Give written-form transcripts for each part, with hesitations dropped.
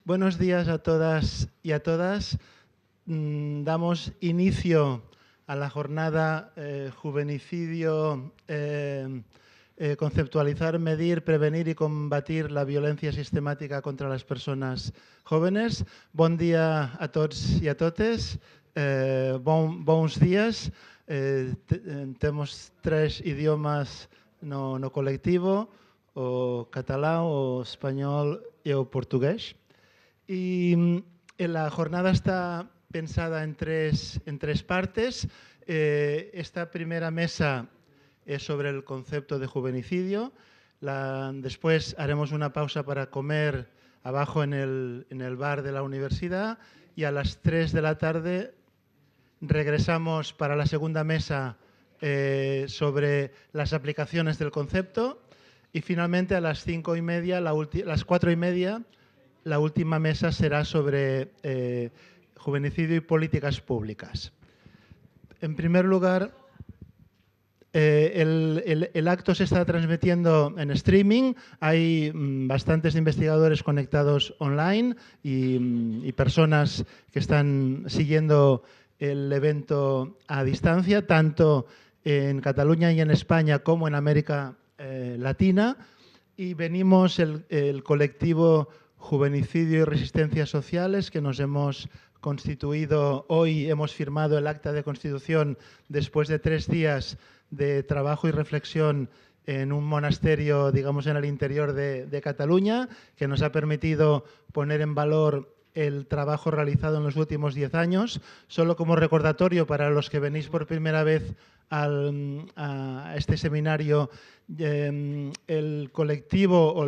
Buenos días a todas y a todas. Damos inicio a la jornada Juvenicidio, conceptualizar, medir, prevenir y combatir la violencia sistemática contra les persones jóvenes. Bon dia a tots i a totes. Bons dies. Temos tres idiomas no colectivo, o català, o espanyol e o portugués. Y la jornada está pensada en tres partes. Esta primera mesa es sobre el concepto de juvenicidio. Después haremos una pausa para comer abajo en el bar de la universidad y a las 3 de la tarde regresamos para la segunda mesa sobre las aplicaciones del concepto y finalmente a las 5:30, las 4:30, la última mesa será sobre juvenicidio y políticas públicas. En primer lugar, el acto se está transmitiendo en streaming. Hay bastantes investigadores conectados online y personas que están siguiendo el evento a distancia, tanto en Cataluña y en España como en América Latina. Y venimos el colectivo Juvenicidio y Resistencias Sociales, que nos hemos constituido hoy, hemos firmado el acta de constitución después de 3 días de trabajo y reflexión en un monasterio, digamos, en el interior de Cataluña, que nos ha permitido poner en valor el trabajo realizado en los últimos 10 años. Solo como recordatorio para los que venís por primera vez a este seminario, el colectivo o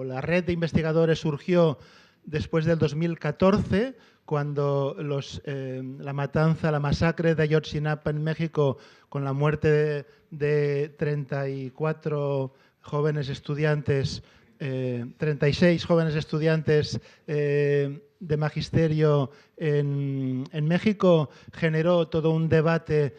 la red de investigadores surgió después del 2014, cuando la masacre de Ayotzinapa en México, con la muerte de 34 jóvenes estudiantes, 36 jóvenes estudiantes de magisterio en México, generó todo un debate.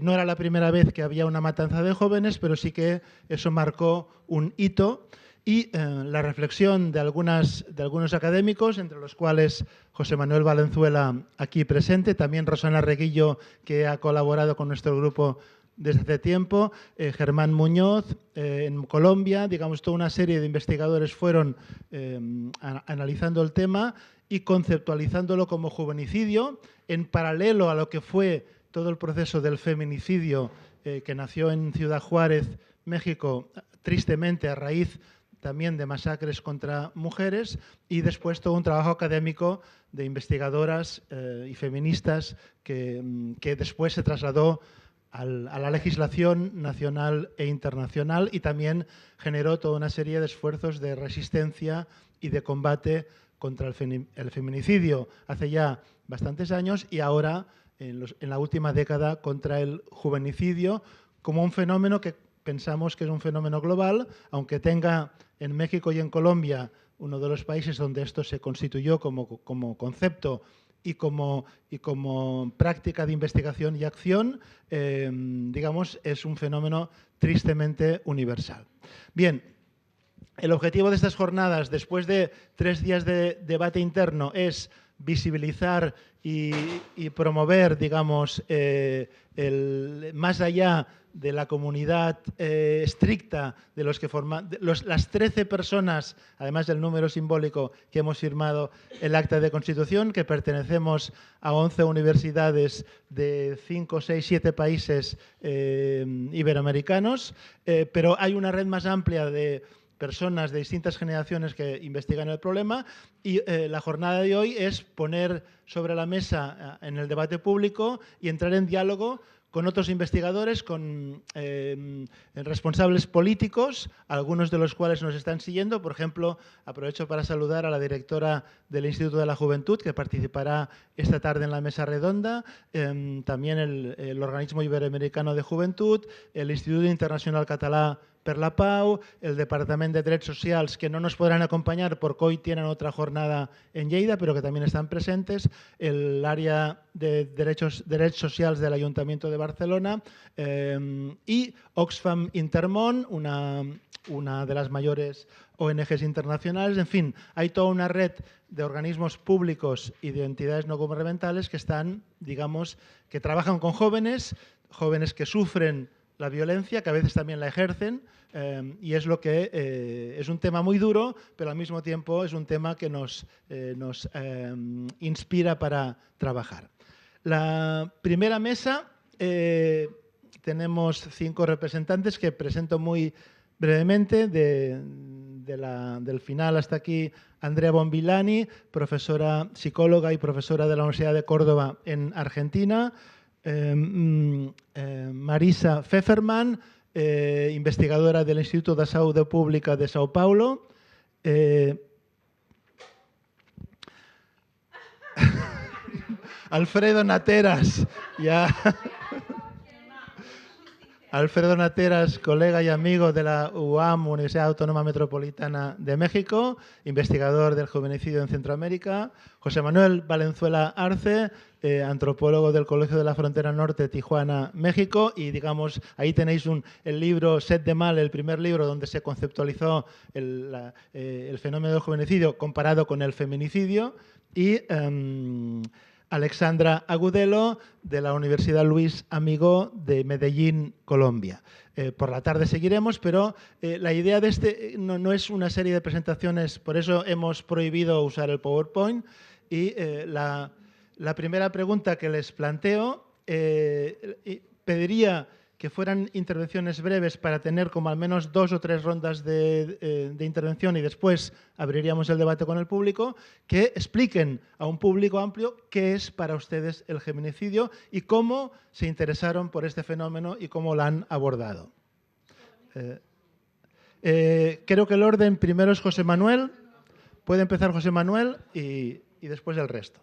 No era la primera vez que había una matanza de jóvenes, pero sí que eso marcó un hito. Y la reflexión de algunos académicos, entre los cuales José Manuel Valenzuela, aquí presente, también Rosana Reguillo, que ha colaborado con nuestro grupo desde hace tiempo, Germán Muñoz, en Colombia, digamos, toda una serie de investigadores fueron analizando el tema y conceptualizándolo como juvenicidio, en paralelo a lo que fue todo el proceso del feminicidio que nació en Ciudad Juárez, México, tristemente a raíz también de masacres contra mujeres, y después todo un trabajo académico de investigadoras y feministas que después se trasladó a la legislación nacional e internacional y también generó toda una serie de esfuerzos de resistencia y de combate contra el feminicidio hace ya bastantes años y ahora, en la última década, contra el juvenicidio, como un fenómeno que pensamos que es un fenómeno global, aunque tenga en México y en Colombia, uno de los países donde esto se constituyó como concepto y como práctica de investigación y acción, digamos, es un fenómeno tristemente universal. Bien, el objetivo de estas jornadas, después de 3 días de debate interno, es visibilizar y promover, digamos, más allá de la comunidad estricta de los que forman las 13 personas, además del número simbólico que hemos firmado el acta de constitución, que pertenecemos a 11 universidades de 5, 6, 7 países iberoamericanos, pero hay una red más amplia de personas de distintas generaciones que investigan el problema y la jornada de hoy es poner sobre la mesa en el debate público y entrar en diálogo con otros investigadores, con responsables políticos, algunos de los cuales nos están siguiendo. Por ejemplo, aprovecho para saludar a la directora del Instituto de la Juventud, que participará esta tarde en la mesa redonda, también el Organismo Iberoamericano de Juventud, el Instituto Internacional Català per la Pau, el Departament de Drets Socials, que no nos podrán acompañar porque hoy tienen otra jornada en Lleida, pero que también están presentes, el área de derechos socials del Ayuntamiento de Barcelona y Oxfam Intermón, una de las mayores ONGs internacionales. En fin, hay toda una red de organismos públicos y de entidades no gubernamentales que están, digamos, que trabajan con jóvenes que sufren la violencia, que a veces también la ejercen, y es lo que es un tema muy duro, pero al mismo tiempo es un tema que nos inspira para trabajar. La primera mesa, tenemos 5 representantes que presento muy brevemente. Del final hasta aquí, Andrea Bonvillani, profesora psicóloga y profesora de la Universidad de Córdoba en Argentina. Marisa Pfefferman, investigadora del Instituto de Saúde Pública de Sao Paulo. Alfredo Nateras, ya. Alfredo Nateras, colega y amigo de la UAM, Universidad Autónoma Metropolitana de México, investigador del juvenicidio en Centroamérica. José Manuel Valenzuela Arce, antropólogo del Colegio de la Frontera Norte, Tijuana, México. Y digamos, ahí tenéis el libro Set de Mal, el primer libro donde se conceptualizó el fenómeno del juvenicidio comparado con el feminicidio. Y Alexandra Agudelo, de la Universidad Luis Amigó de Medellín, Colombia. Por la tarde seguiremos, pero la idea de este no es una serie de presentaciones, por eso hemos prohibido usar el PowerPoint. Y la primera pregunta que les planteo, pediría que fueran intervenciones breves para tener como al menos 2 o 3 rondas de intervención y después abriríamos el debate con el público, que expliquen a un público amplio qué es para ustedes el feminicidio y cómo se interesaron por este fenómeno y cómo lo han abordado. Creo que el orden primero es José Manuel. Puede empezar José Manuel y después el resto.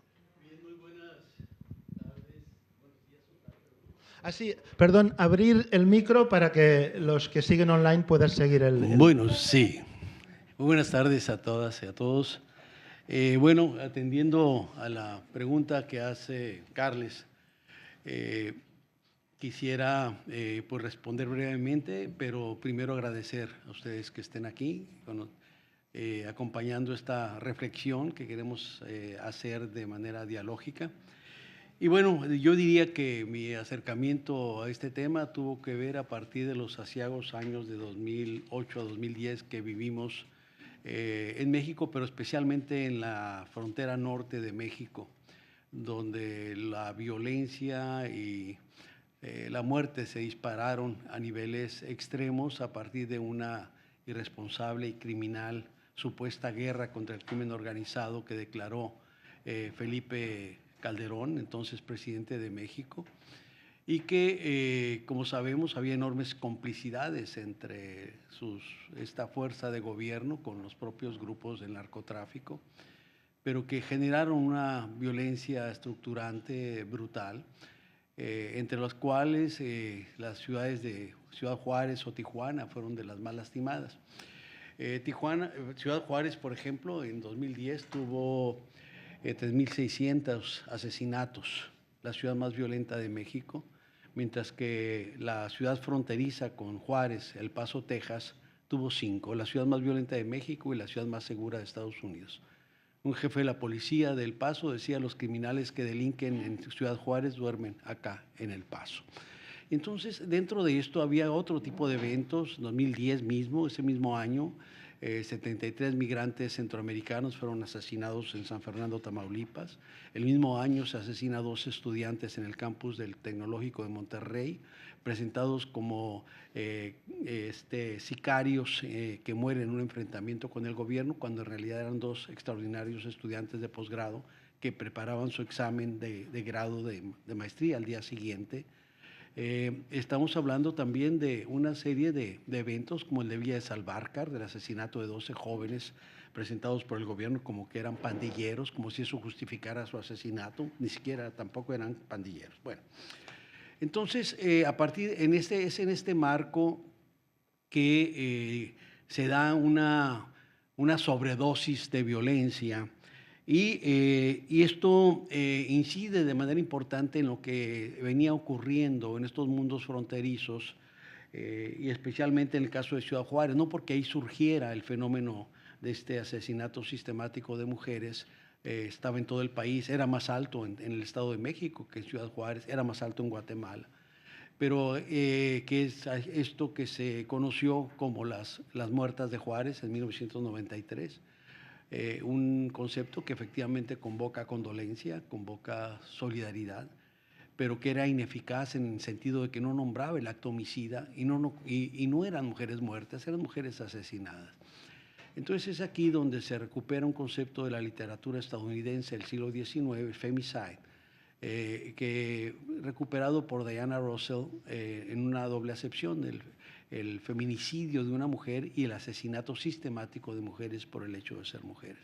Así, perdón, abrir el micro para que los que siguen online puedan seguir el... Bueno, sí. Muy buenas tardes a todas y a todos. Bueno, atendiendo a la pregunta que hace Carles, quisiera pues responder brevemente, pero primero agradecer a ustedes que estén aquí, acompañando esta reflexión que queremos hacer de manera dialógica. Y bueno, yo diría que mi acercamiento a este tema tuvo que ver a partir de los aciagos años de 2008 a 2010 que vivimos en México, pero especialmente en la frontera norte de México, donde la violencia y la muerte se dispararon a niveles extremos a partir de una irresponsable y criminal supuesta guerra contra el crimen organizado que declaró Felipe Calderón, entonces presidente de México, y que, como sabemos, había enormes complicidades entre esta fuerza de gobierno con los propios grupos del narcotráfico, pero que generaron una violencia estructurante brutal, entre las cuales las ciudades de Ciudad Juárez o Tijuana fueron de las más lastimadas. Ciudad Juárez, por ejemplo, en 2010 tuvo 3.600 asesinatos, la ciudad más violenta de México, mientras que la ciudad fronteriza con Juárez, El Paso, Texas, tuvo 5, la ciudad más violenta de México y la ciudad más segura de Estados Unidos. Un jefe de la policía de El Paso decía: los criminales que delinquen en Ciudad Juárez duermen acá en El Paso. Entonces, dentro de esto había otro tipo de eventos. 2010 mismo, ese mismo año, 73 migrantes centroamericanos fueron asesinados en San Fernando, Tamaulipas. El mismo año se asesina a 2 estudiantes en el campus del Tecnológico de Monterrey, presentados como sicarios que mueren en un enfrentamiento con el gobierno, cuando en realidad eran 2 extraordinarios estudiantes de posgrado que preparaban su examen de grado de maestría al día siguiente. Estamos hablando también de una serie de eventos como el de Villa de Salvarcar, del asesinato de 12 jóvenes presentados por el gobierno como que eran pandilleros, como si eso justificara su asesinato. Ni siquiera tampoco eran pandilleros. Bueno, entonces, es en este marco que se da una sobredosis de violencia y esto incide de manera importante en lo que venía ocurriendo en estos mundos fronterizos y especialmente en el caso de Ciudad Juárez, no porque ahí surgiera el fenómeno de este asesinato sistemático de mujeres, estaba en todo el país, era más alto en el Estado de México que en Ciudad Juárez, era más alto en Guatemala, pero que es esto que se conoció como las muertas de Juárez en 1993, un concepto que efectivamente convoca condolencia, convoca solidaridad, pero que era ineficaz en el sentido de que no nombraba el acto homicida y no eran mujeres muertas, eran mujeres asesinadas. Entonces es aquí donde se recupera un concepto de la literatura estadounidense del siglo XIX, el femicide, que recuperado por Diana Russell en una doble acepción, el feminicidio de una mujer y el asesinato sistemático de mujeres por el hecho de ser mujeres.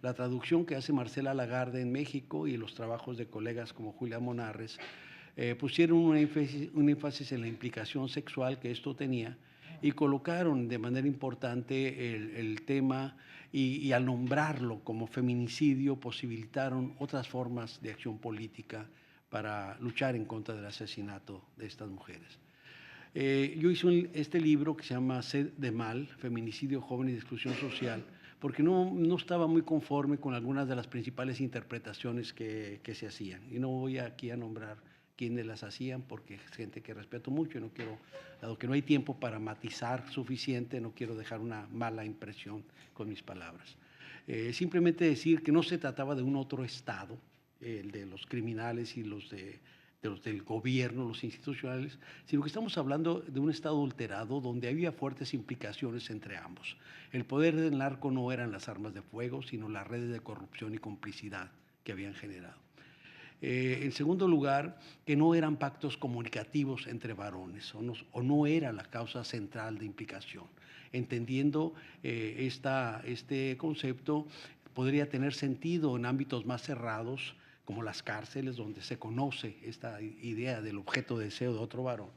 La traducción que hace Marcela Lagarde en México y los trabajos de colegas como Julia Monarres pusieron un énfasis en la implicación sexual que esto tenía y colocaron de manera importante el tema y al nombrarlo como feminicidio posibilitaron otras formas de acción política para luchar en contra del asesinato de estas mujeres. Yo hice este libro que se llama Sed de Mal, Feminicidio Joven y de Exclusión Social, porque no estaba muy conforme con algunas de las principales interpretaciones que se hacían. Y no voy aquí a nombrar quiénes las hacían, porque es gente que respeto mucho y no quiero, dado que no hay tiempo para matizar suficiente, no quiero dejar una mala impresión con mis palabras. Simplemente decir que no se trataba de un otro Estado, el de los criminales y los del gobierno, los institucionales, sino que estamos hablando de un Estado alterado donde había fuertes implicaciones entre ambos. El poder del narco no eran las armas de fuego, sino las redes de corrupción y complicidad que habían generado. En segundo lugar, que no eran pactos comunicativos entre varones o no era la causa central de implicación. Entendiendo este concepto, podría tener sentido en ámbitos más cerrados, como las cárceles, donde se conoce esta idea del objeto de deseo de otro varón,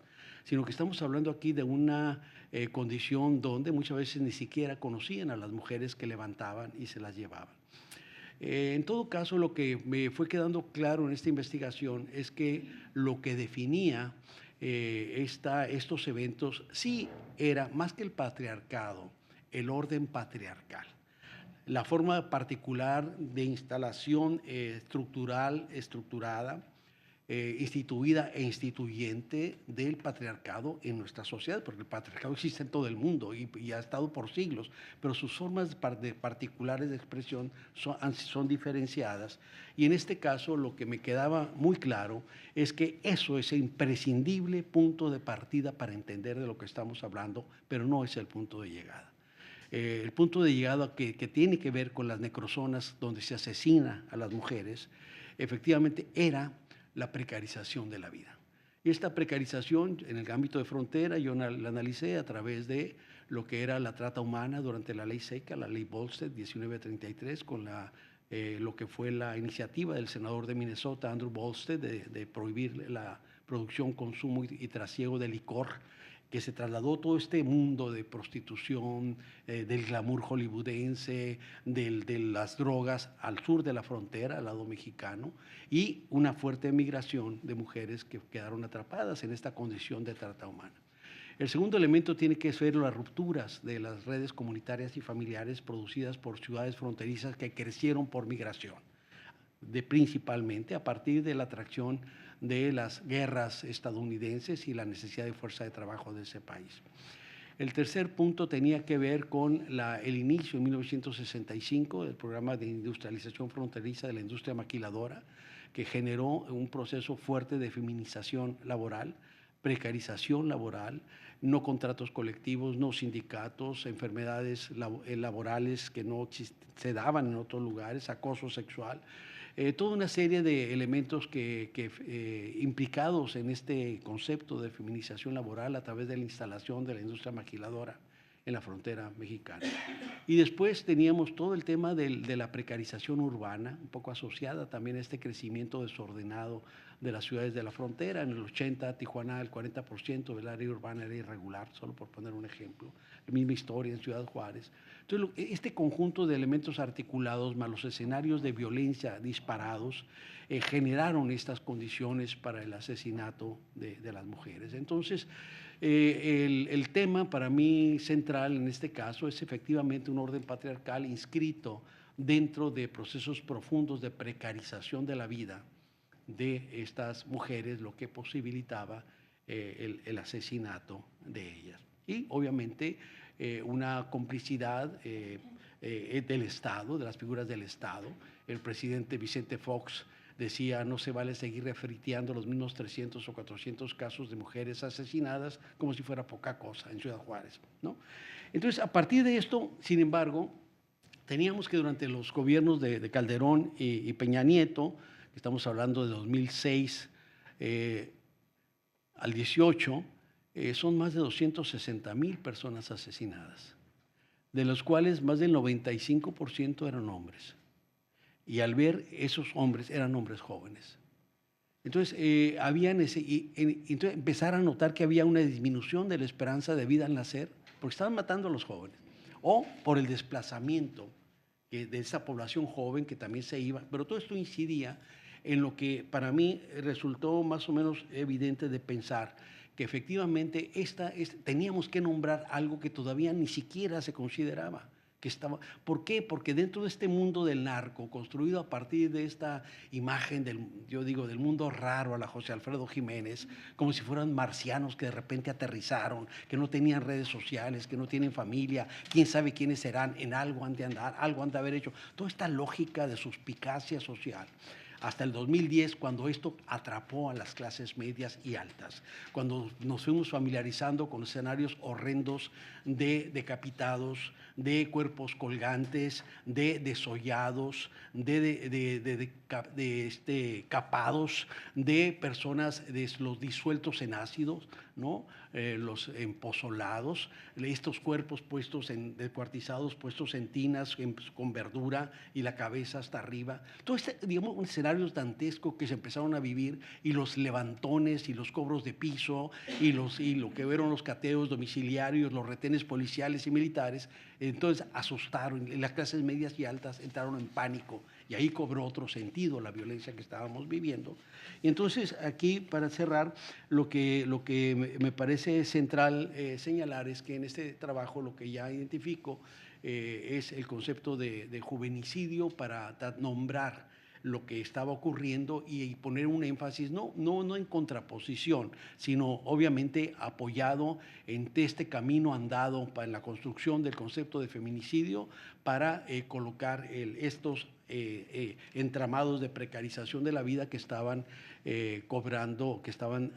sino que estamos hablando aquí de una condición donde muchas veces ni siquiera conocían a las mujeres que levantaban y se las llevaban. En todo caso, lo que me fue quedando claro en esta investigación es que lo que definía estos eventos sí era, más que el patriarcado, el orden patriarcal. La forma particular de instalación estructurada, instituida e instituyente del patriarcado en nuestra sociedad, porque el patriarcado existe en todo el mundo y ha estado por siglos, pero sus formas particulares de expresión son diferenciadas. Y en este caso lo que me quedaba muy claro es que eso es el imprescindible punto de partida para entender de lo que estamos hablando, pero no es el punto de llegada. El punto de llegada que tiene que ver con las necrozonas donde se asesina a las mujeres, efectivamente era la precarización de la vida. Y esta precarización en el ámbito de frontera yo la analicé a través de lo que era la trata humana durante la ley seca, la ley Volstead 1933, con lo que fue la iniciativa del senador de Minnesota, Andrew Volstead, de prohibir la producción, consumo y trasiego de licor, que se trasladó todo este mundo de prostitución, del glamour hollywoodense, de las drogas al sur de la frontera, al lado mexicano, y una fuerte migración de mujeres que quedaron atrapadas en esta condición de trata humana. El segundo elemento tiene que ser las rupturas de las redes comunitarias y familiares producidas por ciudades fronterizas que crecieron por migración, principalmente a partir de la atracción de las guerras estadounidenses y la necesidad de fuerza de trabajo de ese país. El tercer punto tenía que ver con el inicio en 1965 del programa de industrialización fronteriza de la industria maquiladora, que generó un proceso fuerte de feminización laboral, precarización laboral, no contratos colectivos, no sindicatos, enfermedades laborales que no se daban en otros lugares, acoso sexual. Toda una serie de elementos implicados en este concepto de feminización laboral a través de la instalación de la industria maquiladora en la frontera mexicana. Y después teníamos todo el tema de la precarización urbana, un poco asociada también a este crecimiento desordenado de las ciudades de la frontera. En el 80, Tijuana, el 40% del área urbana era irregular, solo por poner un ejemplo. La misma historia en Ciudad Juárez. Entonces, este conjunto de elementos articulados, más los escenarios de violencia disparados, generaron estas condiciones para el asesinato de las mujeres. Entonces, el tema para mí central en este caso es efectivamente un orden patriarcal inscrito dentro de procesos profundos de precarización de la vida de estas mujeres, lo que posibilitaba el asesinato de ellas. Y obviamente una complicidad del Estado, de las figuras del Estado. El presidente Vicente Fox decía: no se vale seguir refriteando los mismos 300 o 400 casos de mujeres asesinadas como si fuera poca cosa en Ciudad Juárez, ¿no? Entonces, a partir de esto, sin embargo, teníamos que durante los gobiernos de Calderón y Peña Nieto, estamos hablando de 2006 al 18, son más de 260,000 personas asesinadas, de los cuales más del 95% eran hombres. Y al ver esos hombres, eran hombres jóvenes. Entonces, entonces empezar a notar que había una disminución de la esperanza de vida al nacer, porque estaban matando a los jóvenes, o por el desplazamiento de esa población joven que también se iba. Pero todo esto incidía en lo que para mí resultó más o menos evidente de pensar que efectivamente teníamos que nombrar algo que todavía ni siquiera se consideraba. ¿Por qué? Porque dentro de este mundo del narco, construido a partir de esta imagen del mundo raro a la José Alfredo Jiménez, como si fueran marcianos que de repente aterrizaron, que no tenían redes sociales, que no tienen familia, quién sabe quiénes serán, en algo han de andar, algo han de haber hecho. Toda esta lógica de suspicacia social. Hasta el 2010, cuando esto atrapó a las clases medias y altas, cuando nos fuimos familiarizando con escenarios horrendos de decapitados, de cuerpos colgantes, de desollados, de capados, de personas los disueltos en ácidos, ¿no? Los empozolados, estos cuerpos descuartizados, puestos en tinas con verdura y la cabeza hasta arriba. Todo un escenario dantesco que se empezaron a vivir, y los levantones y los cobros de piso y lo que fueron los cateos domiciliarios, los retenes policiales y militares. Entonces asustaron, y las clases medias y altas entraron en pánico, y ahí cobró otro sentido la violencia que estábamos viviendo. Y entonces aquí, para cerrar, lo que me parece central señalar es que en este trabajo lo que ya identifico es el concepto de juvenicidio para nombrar lo que estaba ocurriendo y poner un énfasis no en contraposición, sino obviamente apoyado en este camino andado para la construcción del concepto de feminicidio, para colocar estos entramados de precarización de la vida que estaban cobrando, que estaban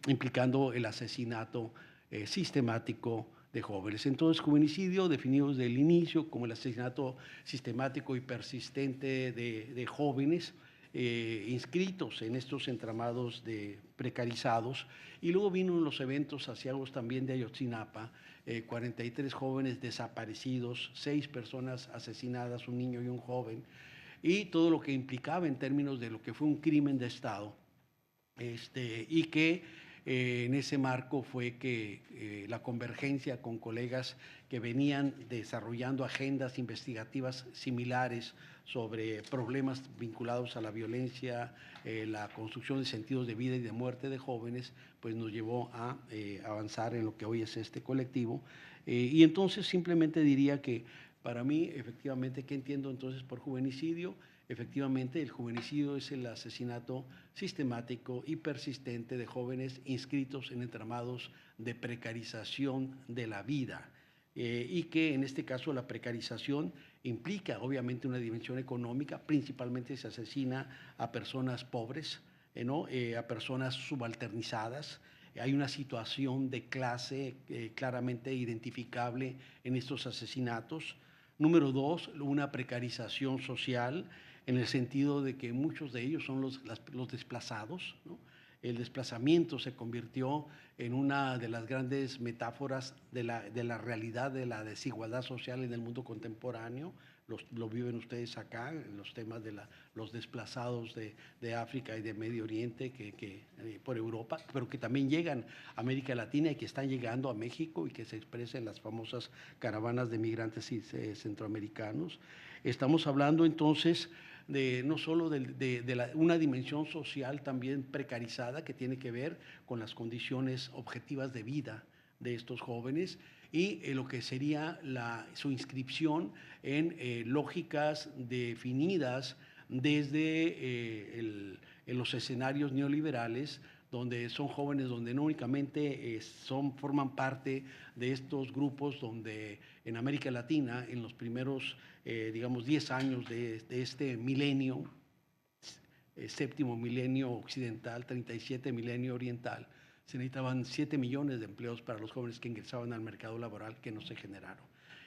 implicando el asesinato sistemático de jóvenes. Entonces, juvenicidio, definido desde el inicio como el asesinato sistemático y persistente de jóvenes inscritos en estos entramados precarizados. Y luego vino los eventos asiagos también de Ayotzinapa, 43 jóvenes desaparecidos, 6 personas asesinadas, un niño y un joven, y todo lo que implicaba en términos de lo que fue un crimen de Estado, y que en ese marco fue que la convergencia con colegas que venían desarrollando agendas investigativas similares sobre problemas vinculados a la violencia, la construcción de sentidos de vida y de muerte de jóvenes, pues nos llevó a avanzar en lo que hoy es este colectivo. Y entonces simplemente diría que para mí, efectivamente, ¿qué entiendo entonces por juvenicidio? Efectivamente, el juvenicidio es el asesinato sistemático y persistente de jóvenes inscritos en entramados de precarización de la vida, y que en este caso la precarización implica obviamente una dimensión económica. Principalmente se asesina a personas pobres, a personas subalternizadas. Hay una situación de clase claramente identificable en estos asesinatos. Número 2, una precarización social, en el sentido de que muchos de ellos son los desplazados, ¿no? El desplazamiento se convirtió en una de las grandes metáforas de la realidad de la desigualdad social en el mundo contemporáneo, lo viven ustedes acá, los temas de los desplazados de África y de Medio Oriente por Europa, pero que también llegan a América Latina y que están llegando a México y que se expresan en las famosas caravanas de migrantes centroamericanos. Estamos hablando entonces no solo de una dimensión social también precarizada que tiene que ver con las condiciones objetivas de vida de estos jóvenes y lo que sería su inscripción en lógicas definidas desde en los escenarios neoliberales, donde son jóvenes, donde no únicamente forman parte de estos grupos, donde en América Latina, en los primeros, digamos, 10 años de este milenio, séptimo milenio occidental, 37 milenio oriental, se necesitaban 7 millones de empleos para los jóvenes que ingresaban al mercado laboral, que no se generaron.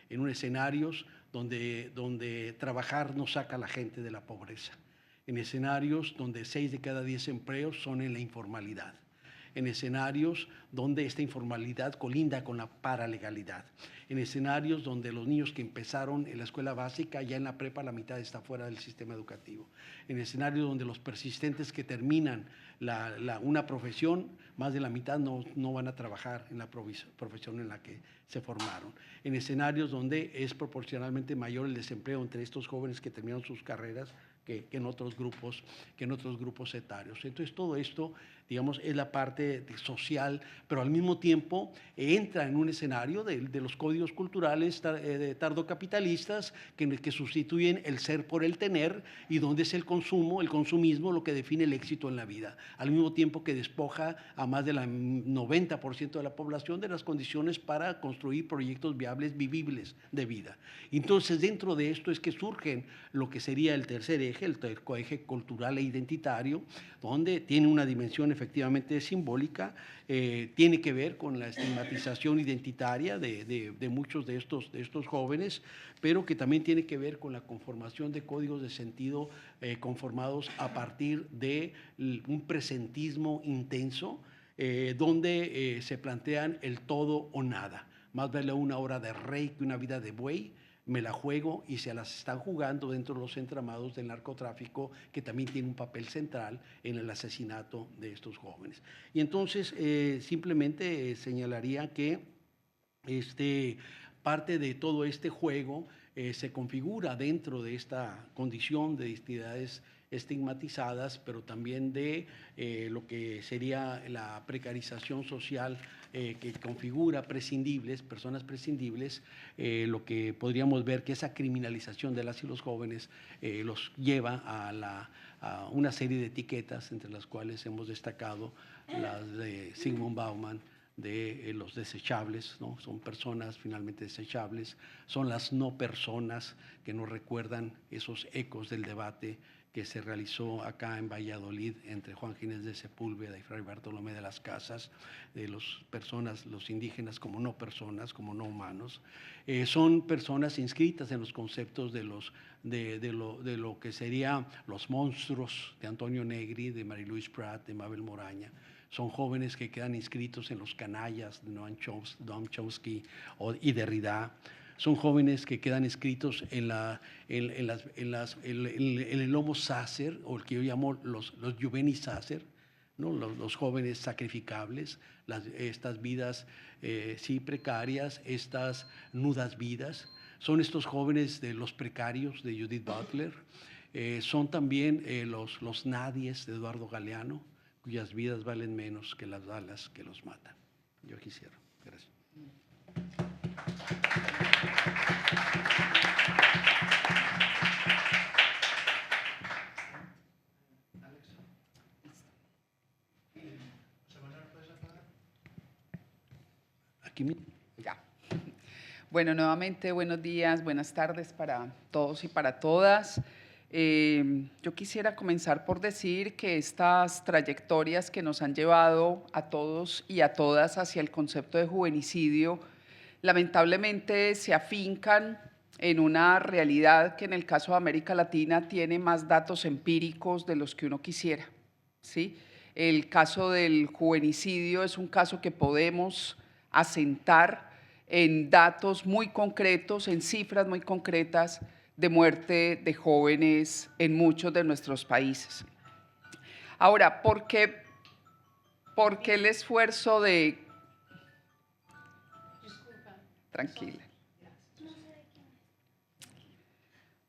En un escenarios donde trabajar no saca a la gente de la pobreza. En escenarios donde 6 de cada 10 empleos son en la informalidad. En escenarios donde esta informalidad colinda con la paralegalidad. En escenarios donde los niños que empezaron en la escuela básica, ya en la prepa la mitad está fuera del sistema educativo. En escenarios donde los persistentes que terminan una profesión, más de la mitad no van a trabajar en la profesión en la que se formaron. En escenarios donde es proporcionalmente mayor el desempleo entre estos jóvenes que terminaron sus carreras que en otros grupos etarios. Entonces todo esto, digamos, es la parte social, pero al mismo tiempo entra en un escenario de los códigos culturales tardocapitalistas que sustituyen el ser por el tener y donde es el consumo, el consumismo, lo que define el éxito en la vida, al mismo tiempo que despoja a más del 90% de la población de las condiciones para construir proyectos viables, vivibles de vida. Entonces, dentro de esto es que surgen lo que sería el tercer eje, el eje cultural e identitario, donde tiene una dimensión efectivamente simbólica, tiene que ver con la estigmatización identitaria de muchos de estos jóvenes, pero que también tiene que ver con la conformación de códigos de sentido conformados a partir de un presentismo intenso, donde se plantean el todo o nada. Más vale una hora de rey que una vida de buey. Me la juego y se las están jugando dentro de los entramados del narcotráfico, que también tiene un papel central en el asesinato de estos jóvenes. Y entonces simplemente señalaría que parte de todo este juego se configura dentro de esta condición de identidades estigmatizadas, pero también de lo que sería la precarización social que configura personas prescindibles, lo que podríamos ver que esa criminalización de las y los jóvenes los lleva a una serie de etiquetas, entre las cuales hemos destacado las de Zygmunt Bauman, de los desechables, ¿no? Son personas finalmente desechables, son las no personas que nos recuerdan esos ecos del debate que se realizó acá en Valladolid entre Juan Ginés de Sepúlveda y Fray Bartolomé de las Casas, de los indígenas como no personas, como no humanos. Son personas inscritas en los conceptos de lo que serían los monstruos de Antonio Negri, de Marie-Louise Prat, de Mabel Moraña. Son jóvenes que quedan inscritos en los canallas de Noam Chomsky y Derrida. Son jóvenes que quedan inscritos en el Homo Sacer, o el que yo llamo los Juveni Sacer, ¿no? Los jóvenes sacrificables, estas vidas sí precarias, estas nudas vidas. Son estos jóvenes de los precarios de Judith Butler. Son también los nadies de Eduardo Galeano, cuyas vidas valen menos que las balas que los matan. Yo aquí cierro. Gracias. Aquí mismo. Ya. Bueno, nuevamente buenos días, buenas tardes para todos y para todas. Yo quisiera comenzar por decir que estas trayectorias que nos han llevado a todos y a todas hacia el concepto de juvenicidio, lamentablemente se afincan en una realidad que en el caso de América Latina tiene más datos empíricos de los que uno quisiera, ¿sí? El caso del juvenicidio es un caso que podemos asentar en datos muy concretos, en cifras muy concretas de muerte de jóvenes en muchos de nuestros países. Ahora, ¿por qué el esfuerzo de... Tranquila.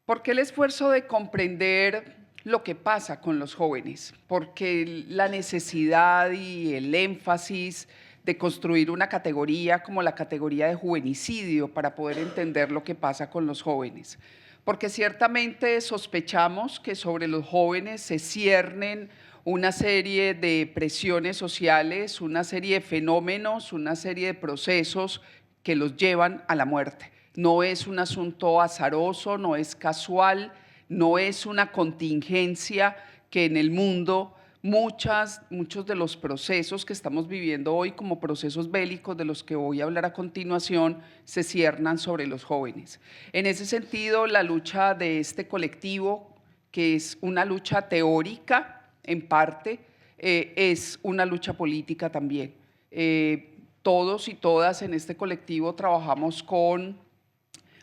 ¿Por qué el esfuerzo de comprender lo que pasa con los jóvenes? Porque la necesidad y el énfasis de construir una categoría como la categoría de juvenicidio para poder entender lo que pasa con los jóvenes. Porque ciertamente sospechamos que sobre los jóvenes se ciernen una serie de presiones sociales, una serie de fenómenos, una serie de procesos que los llevan a la muerte. No es un asunto azaroso, no es casual, no es una contingencia que en el mundo muchos de los procesos que estamos viviendo hoy como procesos bélicos de los que voy a hablar a continuación se ciernan sobre los jóvenes. En ese sentido, la lucha de este colectivo, que es una lucha teórica en parte, es una lucha política también. Todos y todas en este colectivo trabajamos con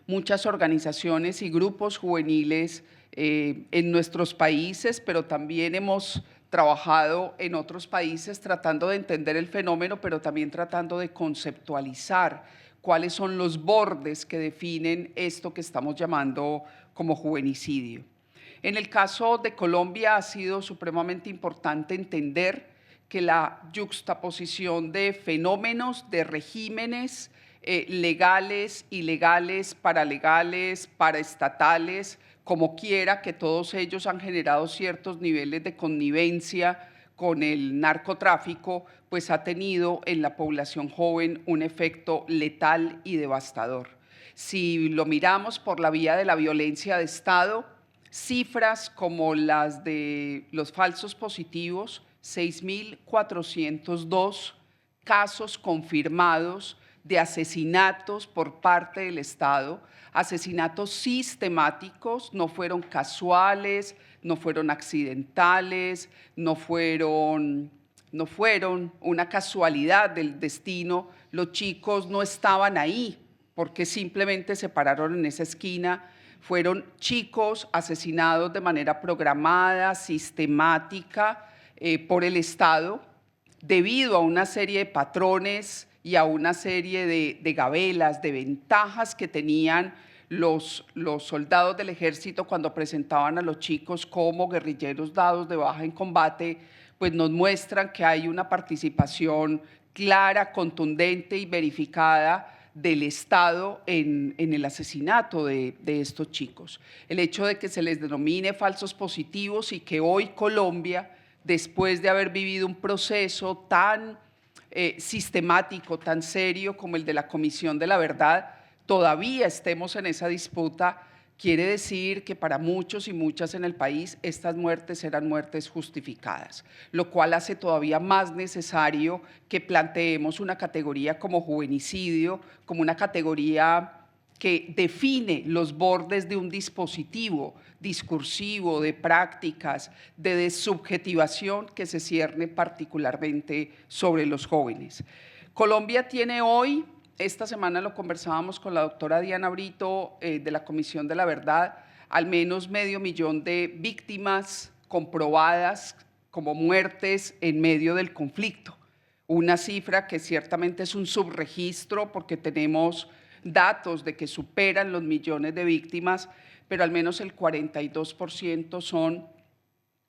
muchas organizaciones y grupos juveniles en nuestros países, pero también hemos trabajado en otros países tratando de entender el fenómeno, pero también tratando de conceptualizar cuáles son los bordes que definen esto que estamos llamando como juvenicidio. En el caso de Colombia ha sido supremamente importante entender que la yuxtaposición de fenómenos, de regímenes legales, ilegales, paralegales, paraestatales, como quiera, que todos ellos han generado ciertos niveles de connivencia con el narcotráfico, pues ha tenido en la población joven un efecto letal y devastador. Si lo miramos por la vía de la violencia de Estado, cifras como las de los falsos positivos, 6.402 casos confirmados de asesinatos por parte del Estado, asesinatos sistemáticos, no fueron casuales, no fueron accidentales, no fueron una casualidad del destino, los chicos no estaban ahí porque simplemente se pararon en esa esquina, fueron chicos asesinados de manera programada, sistemática por el Estado, debido a una serie de patrones y a una serie de gabelas, de ventajas que tenían los soldados del ejército cuando presentaban a los chicos como guerrilleros dados de baja en combate, pues nos muestran que hay una participación clara, contundente y verificada del Estado en el asesinato de estos chicos. El hecho de que se les denomine falsos positivos y que hoy Colombia, después de haber vivido un proceso tan sistemático, tan serio como el de la Comisión de la Verdad, todavía estemos en esa disputa, quiere decir que para muchos y muchas en el país estas muertes eran muertes justificadas, lo cual hace todavía más necesario que planteemos una categoría como juvenicidio, como una categoría que define los bordes de un dispositivo discursivo, de prácticas, de desubjetivación que se cierne particularmente sobre los jóvenes. Colombia tiene hoy, esta semana lo conversábamos con la doctora Diana Brito de la Comisión de la Verdad, al menos 500.000 de víctimas comprobadas como muertes en medio del conflicto. Una cifra que ciertamente es un subregistro porque tenemos datos de que superan los millones de víctimas, pero al menos el 42% son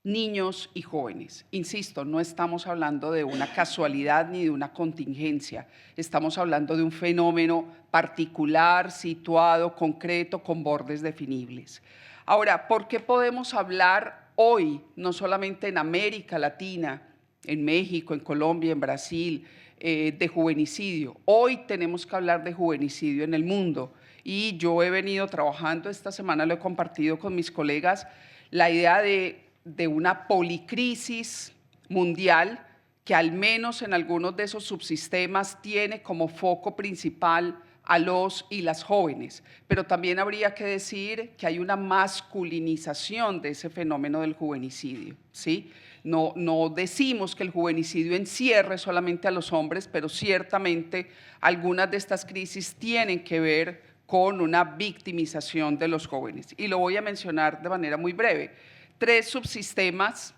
niños y jóvenes. Insisto, no estamos hablando de una casualidad ni de una contingencia, estamos hablando de un fenómeno particular, situado, concreto, con bordes definibles. Ahora, ¿por qué podemos hablar hoy, no solamente en América Latina, en México, en Colombia, en Brasil, de juvenicidio? Hoy tenemos que hablar de juvenicidio en el mundo y yo he venido trabajando, esta semana lo he compartido con mis colegas, la idea de una policrisis mundial que al menos en algunos de esos subsistemas tiene como foco principal a los y las jóvenes, pero también habría que decir que hay una masculinización de ese fenómeno del juvenicidio, ¿sí? No decimos que el juvenicidio encierre solamente a los hombres, pero ciertamente algunas de estas crisis tienen que ver con una victimización de los jóvenes. Y lo voy a mencionar de manera muy breve. 3 subsistemas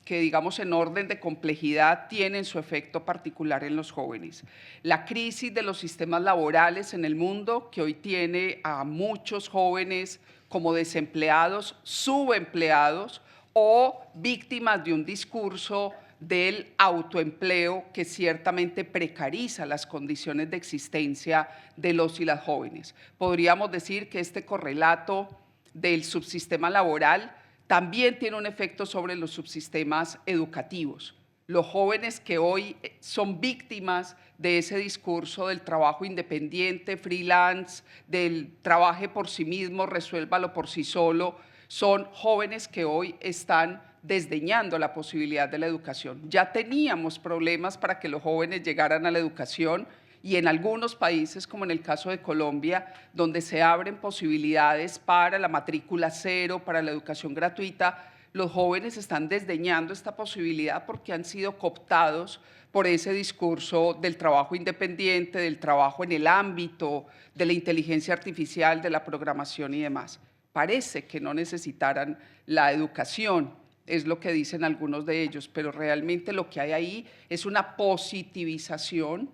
que, digamos, en orden de complejidad tienen su efecto particular en los jóvenes. La crisis de los sistemas laborales en el mundo, que hoy tiene a muchos jóvenes como desempleados, subempleados o víctimas de un discurso del autoempleo que ciertamente precariza las condiciones de existencia de los y las jóvenes. Podríamos decir que este correlato del subsistema laboral también tiene un efecto sobre los subsistemas educativos. Los jóvenes que hoy son víctimas de ese discurso del trabajo independiente, freelance, del trabaje por sí mismo, resuélvalo por sí solo, son jóvenes que hoy están desdeñando la posibilidad de la educación. Ya teníamos problemas para que los jóvenes llegaran a la educación, y en algunos países, como en el caso de Colombia, donde se abren posibilidades para la matrícula cero, para la educación gratuita, los jóvenes están desdeñando esta posibilidad porque han sido cooptados por ese discurso del trabajo independiente, del trabajo en el ámbito de la inteligencia artificial, de la programación y demás. Parece que no necesitaran la educación, es lo que dicen algunos de ellos, pero realmente lo que hay ahí es una positivización,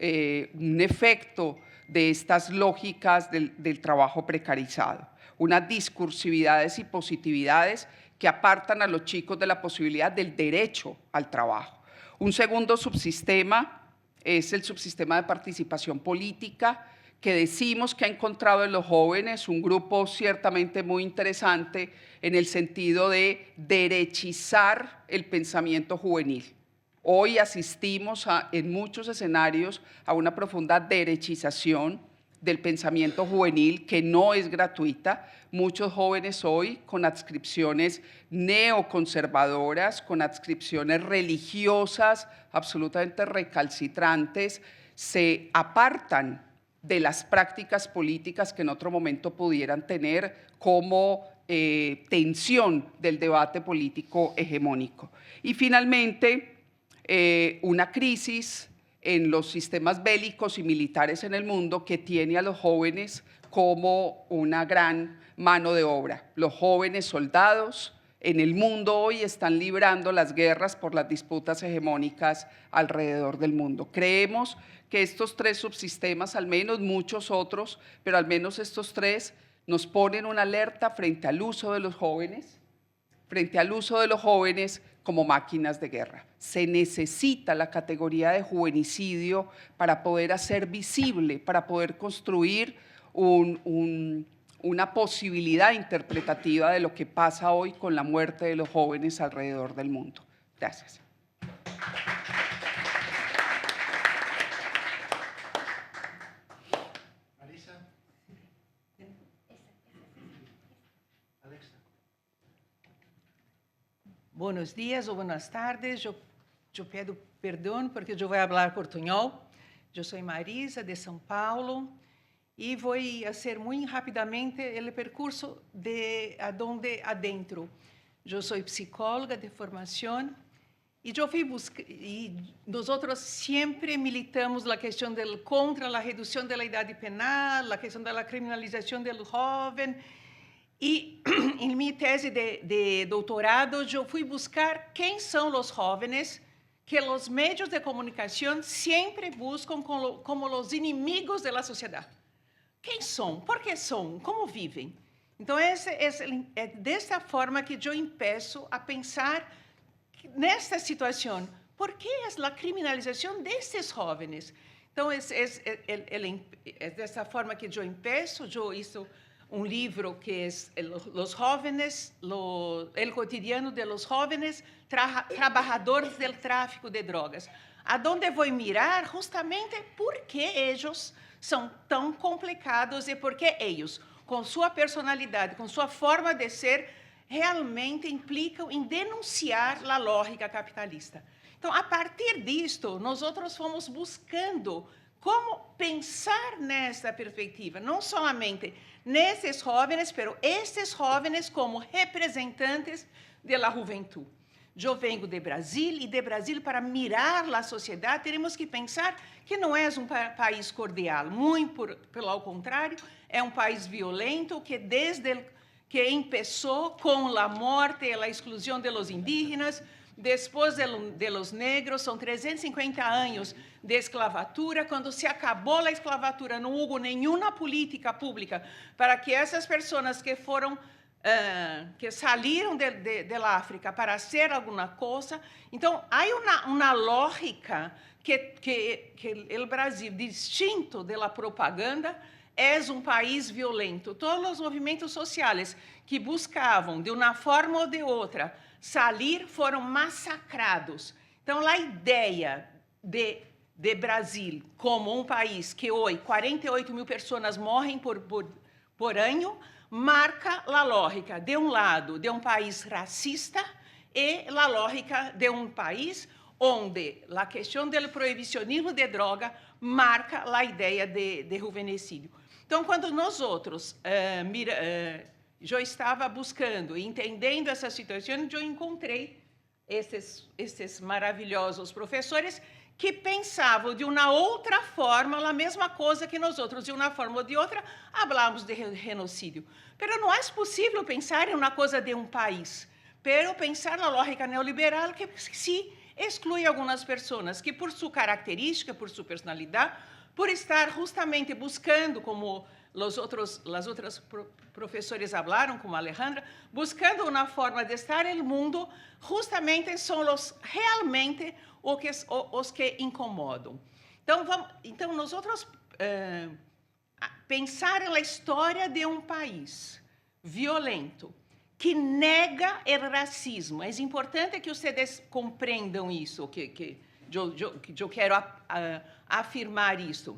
un efecto de estas lógicas del trabajo precarizado, unas discursividades y positividades que apartan a los chicos de la posibilidad del derecho al trabajo. Un segundo subsistema es el subsistema de participación política, que decimos que ha encontrado en los jóvenes un grupo ciertamente muy interesante en el sentido de derechizar el pensamiento juvenil. Hoy asistimos en muchos escenarios a una profunda derechización del pensamiento juvenil que no es gratuita. Muchos jóvenes hoy con adscripciones neoconservadoras, con adscripciones religiosas absolutamente recalcitrantes, se apartan de las prácticas políticas que en otro momento pudieran tener como tensión del debate político hegemónico. Y finalmente, una crisis en los sistemas bélicos y militares en el mundo que tiene a los jóvenes como una gran mano de obra. Los jóvenes soldados en el mundo hoy están librando las guerras por las disputas hegemónicas alrededor del mundo. Creemos que estos 3 subsistemas, al menos muchos otros, pero al menos estos 3, nos ponen una alerta frente al uso de los jóvenes, como máquinas de guerra. Se necesita la categoría de juvenicidio para poder hacer visible, para poder construir una posibilidad interpretativa de lo que pasa hoy con la muerte de los jóvenes alrededor del mundo. Gracias. Marisa. Alexa. Buenos días ou buenas tardes. Eu peço perdão porque eu vou falar portunhol. Eu sou Marisa, de São Paulo, e vou fazer muito rapidamente o percurso de adentro. Eu sou psicóloga de formação e eu fui buscar, e nós sempre militamos a questão contra a redução da idade penal, a questão da criminalização do jovem. E em minha tese de doutorado, eu fui buscar quem são os jovens que os meios de comunicação sempre buscam como os inimigos da sociedade. Quem são? Por que são? Como vivem? Então, é dessa forma que eu começo a pensar nesta situação. Por que a criminalização desses jovens? Então, é dessa forma que eu começo. Eu hice um livro que é Los Jóvenes, el cotidiano de los jóvenes trabajadores del tráfico de drogas. Aonde vou mirar justamente por que eles são tão complicados e por que eles, com sua personalidade, com sua forma de ser, realmente implicam em denunciar a lógica capitalista. Então, a partir disto, nós fomos buscando como pensar nessa perspectiva, não somente nesses jovens, mas esses jovens como representantes da juventude. Eu venho de Brasil, e de Brasil, para mirar a sociedade, teremos que pensar que não é país cordial, muito pelo ao contrário, é país violento que desde que começou com a morte e a exclusão de los indígenas, depois de los negros, são 350 anos de escravatura. Quando se acabou a escravatura, não houve nenhuma política pública para que essas pessoas que foram que saíram da África para fazer alguma coisa. Então, há uma lógica que o Brasil, distinto da propaganda, é país violento. Todos os movimentos sociais que buscavam, de uma forma ou de outra, sair, foram massacrados. Então, a ideia de Brasil como país que hoje 48 mil pessoas morrem por ano, marca a lógica, de lado, de país racista e a lógica de país onde a questão do proibicionismo de droga marca a ideia de juvenicídio. Então, quando nós outros, eu estava buscando e entendendo essa situação, eu encontrei esses maravilhosos professores que pensavam de uma outra forma, a mesma coisa que nós outros, de uma forma ou de outra, falamos de genocídio. Mas não é possível pensar em uma coisa de país, mas pensar na lógica neoliberal que se exclui algumas pessoas que, por sua característica, por sua personalidade, por estar justamente buscando, como as outras professores falaram, como a Alejandra, buscando uma forma de estar no mundo, justamente são realmente os que incomodam. Então nós outros pensar na história de país violento que nega o racismo. É importante que vocês compreendam isso, que eu quero afirmar isso.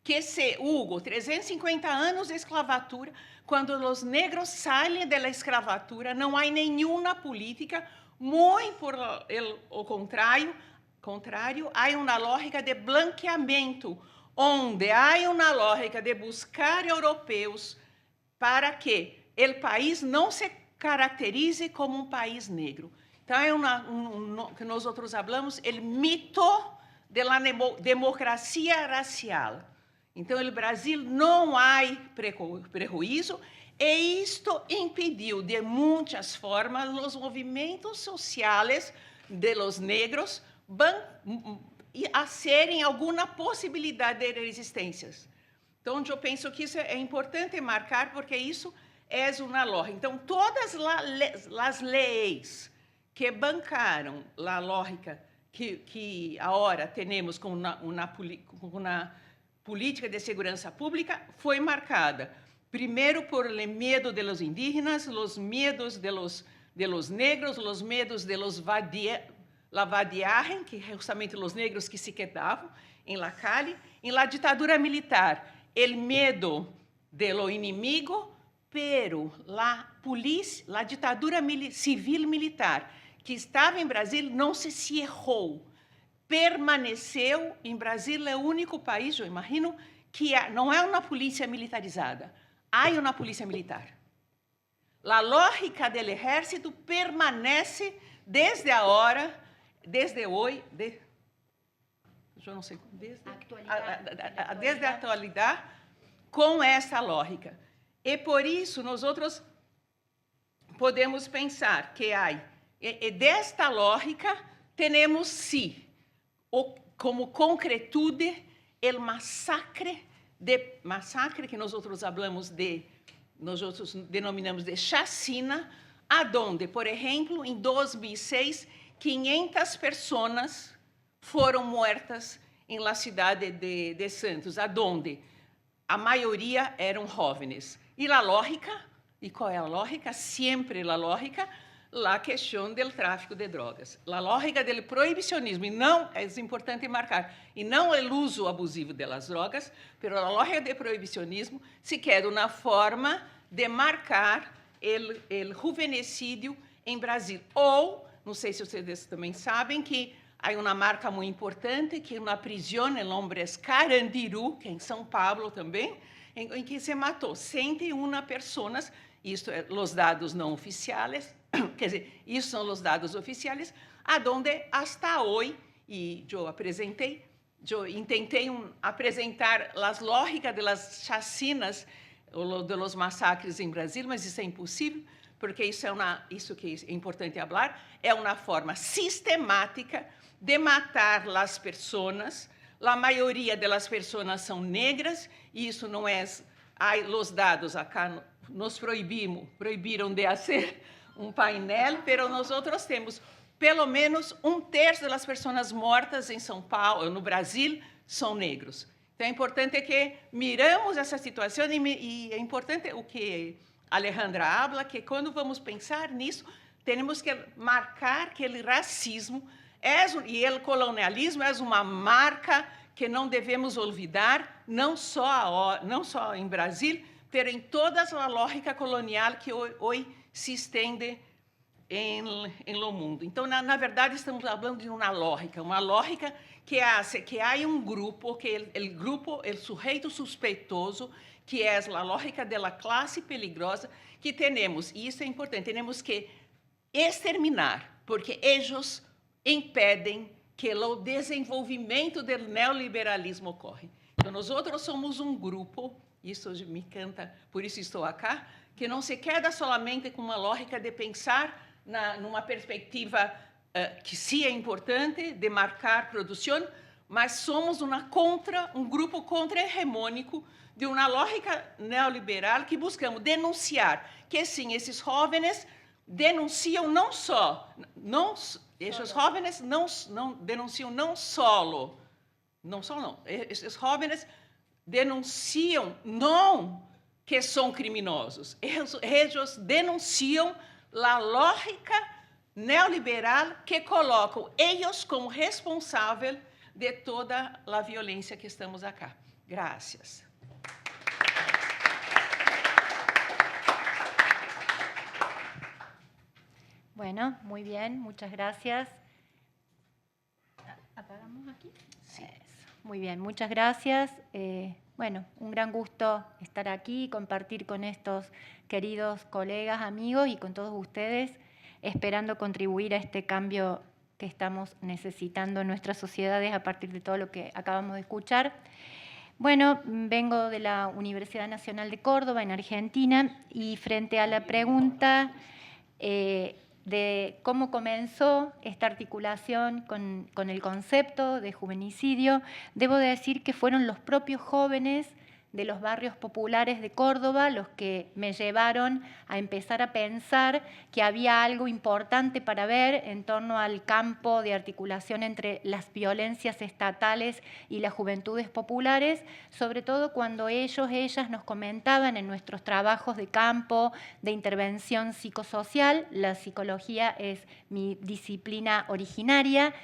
Que se hubo 350 anos de escravatura, quando os negros saem da escravatura, não há nenhuma política, muito por o contrário, há uma lógica de blanqueamento, onde há uma lógica de buscar europeus para que o país não se caracterize como país negro. Então, é que nós outros falamos, o mito da democracia racial. Então, no Brasil não há prejuízo, e isto impediu, de muitas formas, os movimentos sociais de los negros a serem alguma possibilidade de resistências. Então, eu penso que isso é importante marcar, porque isso é uma lógica. Então, todas as leis que bancaram a lógica que agora temos com uma política de segurança pública foi marcada, primeiro, por o medo de los indígenas, os medos de los negros, os medos de los vadiagem, que justamente os negros que se quedavam em la calle, em la ditadura militar, o medo de lo inimigo, pero la ditadura civil militar que estava em Brasil não se cerrou, permaneceu. Em Brasil é o único país, eu imagino, que não é uma polícia militarizada, há uma polícia militar. A lógica do exército permanece desde agora, desde hoje, eu não sei, desde a atualidade, com essa lógica. E por isso nós outros podemos pensar que desta lógica temos sim como concretude o massacre que nós outros nós outros denominamos de chacina, aonde, por exemplo, em 2006, 500 pessoas foram mortas em la cidade de Santos, aonde a maioria eram jovens. E a lógica, e qual é a lógica? Sempre a lógica, a questão do tráfico de drogas. A lógica do proibicionismo, e não, é importante marcar, e não o uso abusivo das drogas, mas a lógica do proibicionismo se quer uma forma de marcar o juvenicídio em Brasil. Ou, não sei se vocês também sabem, que há uma marca muito importante, que uma prisão, o nome é Carandiru, que é em São Paulo também, em que se matou 101 pessoas, isto é, os dados não oficiais, quer dizer, isso são os dados oficiais, aonde hasta hoje, e eu apresentei, eu tentei apresentar as lógicas das chacinas, de los massacres em Brasil, mas isso é impossível, porque isso que é importante falar, é uma forma sistemática de matar as pessoas. A maioria das pessoas são negras, e isso não é... Os dados acá nos proibiram de fazer painel, mas nós temos pelo menos 1/3 das pessoas mortas em São Paulo, no Brasil, são negros. Então, é importante que miramos essa situação, e é importante o que Alejandra habla, que quando vamos pensar nisso, temos que marcar que o racismo e o colonialismo é uma marca que não devemos olvidar, não só em Brasil, mas em toda a lógica colonial que hoje se estende em lo mundo. Então, na verdade, estamos falando de uma lógica que hace que há grupo, que o sujeito suspeitoso, que é a lógica da classe peligrosa, que temos, e isso é importante, temos que exterminar, porque eles impedem que o desenvolvimento do neoliberalismo ocorra. Então, nós somos grupo, isso me encanta, por isso estou aqui, que não se queda solamente com uma lógica de pensar numa perspectiva que sim é importante, de marcar produção, mas somos grupo contra-hegemônico de uma lógica neoliberal que buscamos denunciar que, sim, esses jovens denunciam não só, esses jovens não denunciam não só, esses jovens denunciam não que são criminosos, eles denunciam a lógica neoliberal que colocam eles como responsável de toda a violência que estamos acá. Graças. Bueno, muy bien, muchas gracias. ¿Apagamos aquí? Sí. Eso. Muy bien, muchas gracias. Bueno, un gran gusto estar aquí, compartir con estos queridos colegas, amigos y con todos ustedes, esperando contribuir a este cambio que estamos necesitando en nuestras sociedades a partir de todo lo que acabamos de escuchar. Bueno, vengo de la Universidad Nacional de Córdoba, en Argentina, y frente a la pregunta de cómo comenzó esta articulación con el concepto de juvenicidio, debo decir que fueron los propios jóvenes de los barrios populares de Córdoba los que me llevaron a empezar a pensar que había algo importante para ver en torno al campo de articulación entre las violencias estatales y las juventudes populares, sobre todo cuando ellas nos comentaban en nuestros trabajos de campo, de intervención psicosocial, la psicología es mi disciplina originaria,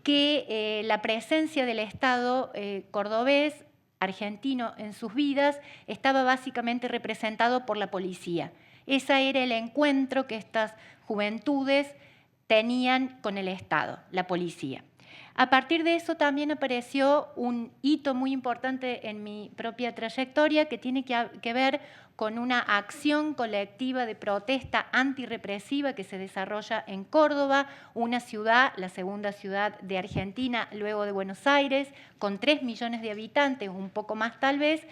que la presencia del Estado cordobés argentino en sus vidas estaba básicamente representado por la policía. Ese era el encuentro que estas juventudes tenían con el Estado, la policía. A partir de eso también apareció un hito muy importante en mi propia trayectoria que tiene que ver con una acción colectiva de protesta antirrepresiva que se desarrolla en Córdoba, una ciudad, la segunda ciudad de Argentina, luego de Buenos Aires, con 3 millones de habitantes, un poco más tal vez,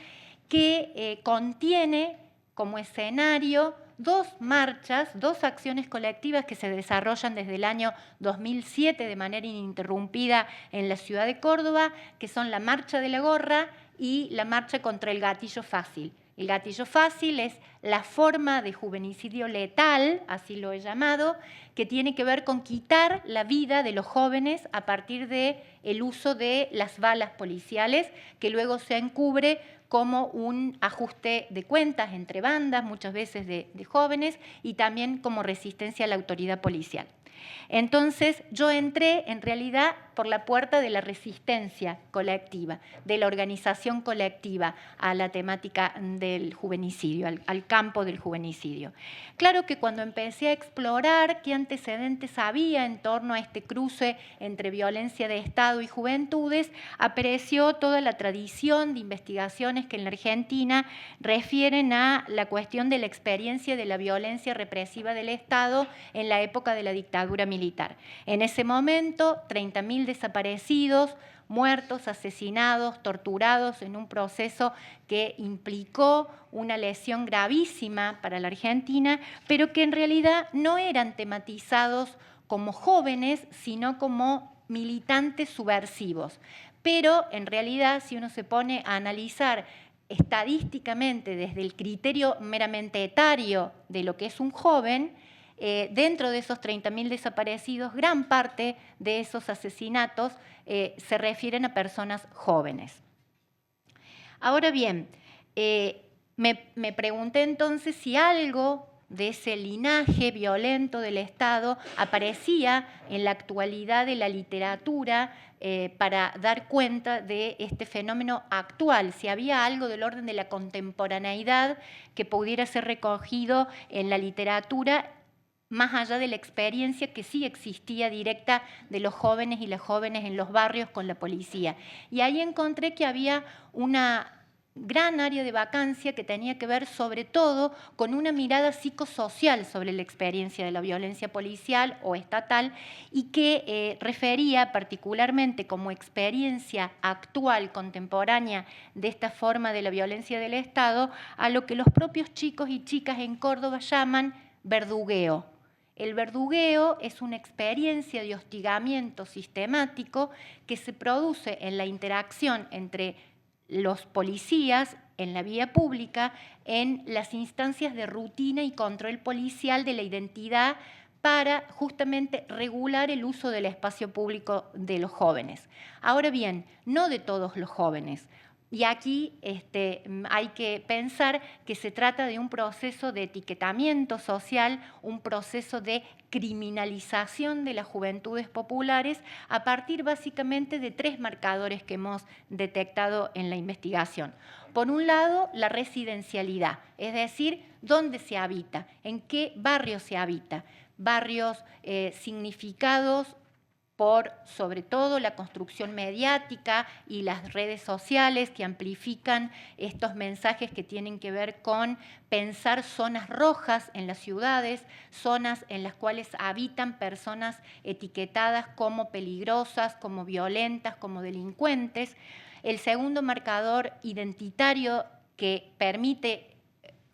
que contiene como escenario 2 marchas, 2 acciones colectivas que se desarrollan desde el año 2007 de manera ininterrumpida en la ciudad de Córdoba, que son la Marcha de la Gorra y la Marcha contra el Gatillo Fácil. El gatillo fácil es la forma de juvenicidio letal, así lo he llamado, que tiene que ver con quitar la vida de los jóvenes a partir del uso de las balas policiales, que luego se encubre como un ajuste de cuentas entre bandas, muchas veces de jóvenes, y también como resistencia a la autoridad policial. Entonces yo entré en realidad por la puerta de la resistencia colectiva, de la organización colectiva a la temática del juvenicidio, al campo del juvenicidio. Claro que cuando empecé a explorar qué antecedentes había en torno a este cruce entre violencia de Estado y juventudes, apareció toda la tradición de investigaciones que en la Argentina refieren a la cuestión de la experiencia de la violencia represiva del Estado en la época de la dictadura militar. En ese momento, 30.000 desaparecidos, muertos, asesinados, torturados en un proceso que implicó una lesión gravísima para la Argentina, pero que en realidad no eran tematizados como jóvenes, sino como militantes subversivos. Pero en realidad, si uno se pone a analizar estadísticamente desde el criterio meramente etario de lo que es un joven, dentro de esos 30.000 desaparecidos, gran parte de esos asesinatos se refieren a personas jóvenes. Ahora bien, me pregunté entonces si algo de ese linaje violento del Estado aparecía en la actualidad de la literatura para dar cuenta de este fenómeno actual, si había algo del orden de la contemporaneidad que pudiera ser recogido en la literatura más allá de la experiencia que sí existía directa de los jóvenes y las jóvenes en los barrios con la policía. Y ahí encontré que había una gran área de vacancia que tenía que ver sobre todo con una mirada psicosocial sobre la experiencia de la violencia policial o estatal y que refería particularmente como experiencia actual, contemporánea de esta forma de la violencia del Estado a lo que los propios chicos y chicas en Córdoba llaman verdugueo. El verdugueo es una experiencia de hostigamiento sistemático que se produce en la interacción entre los policías en la vía pública, en las instancias de rutina y control policial de la identidad para justamente regular el uso del espacio público de los jóvenes. Ahora bien, no de todos los jóvenes. Y aquí hay que pensar que se trata de un proceso de etiquetamiento social, un proceso de criminalización de las juventudes populares a partir básicamente de 3 marcadores que hemos detectado en la investigación. Por un lado, la residencialidad, es decir, dónde se habita, en qué barrio se habita, barrios significados por, sobre todo, la construcción mediática y las redes sociales que amplifican estos mensajes que tienen que ver con pensar zonas rojas en las ciudades, zonas en las cuales habitan personas etiquetadas como peligrosas, como violentas, como delincuentes. El segundo marcador identitario que permite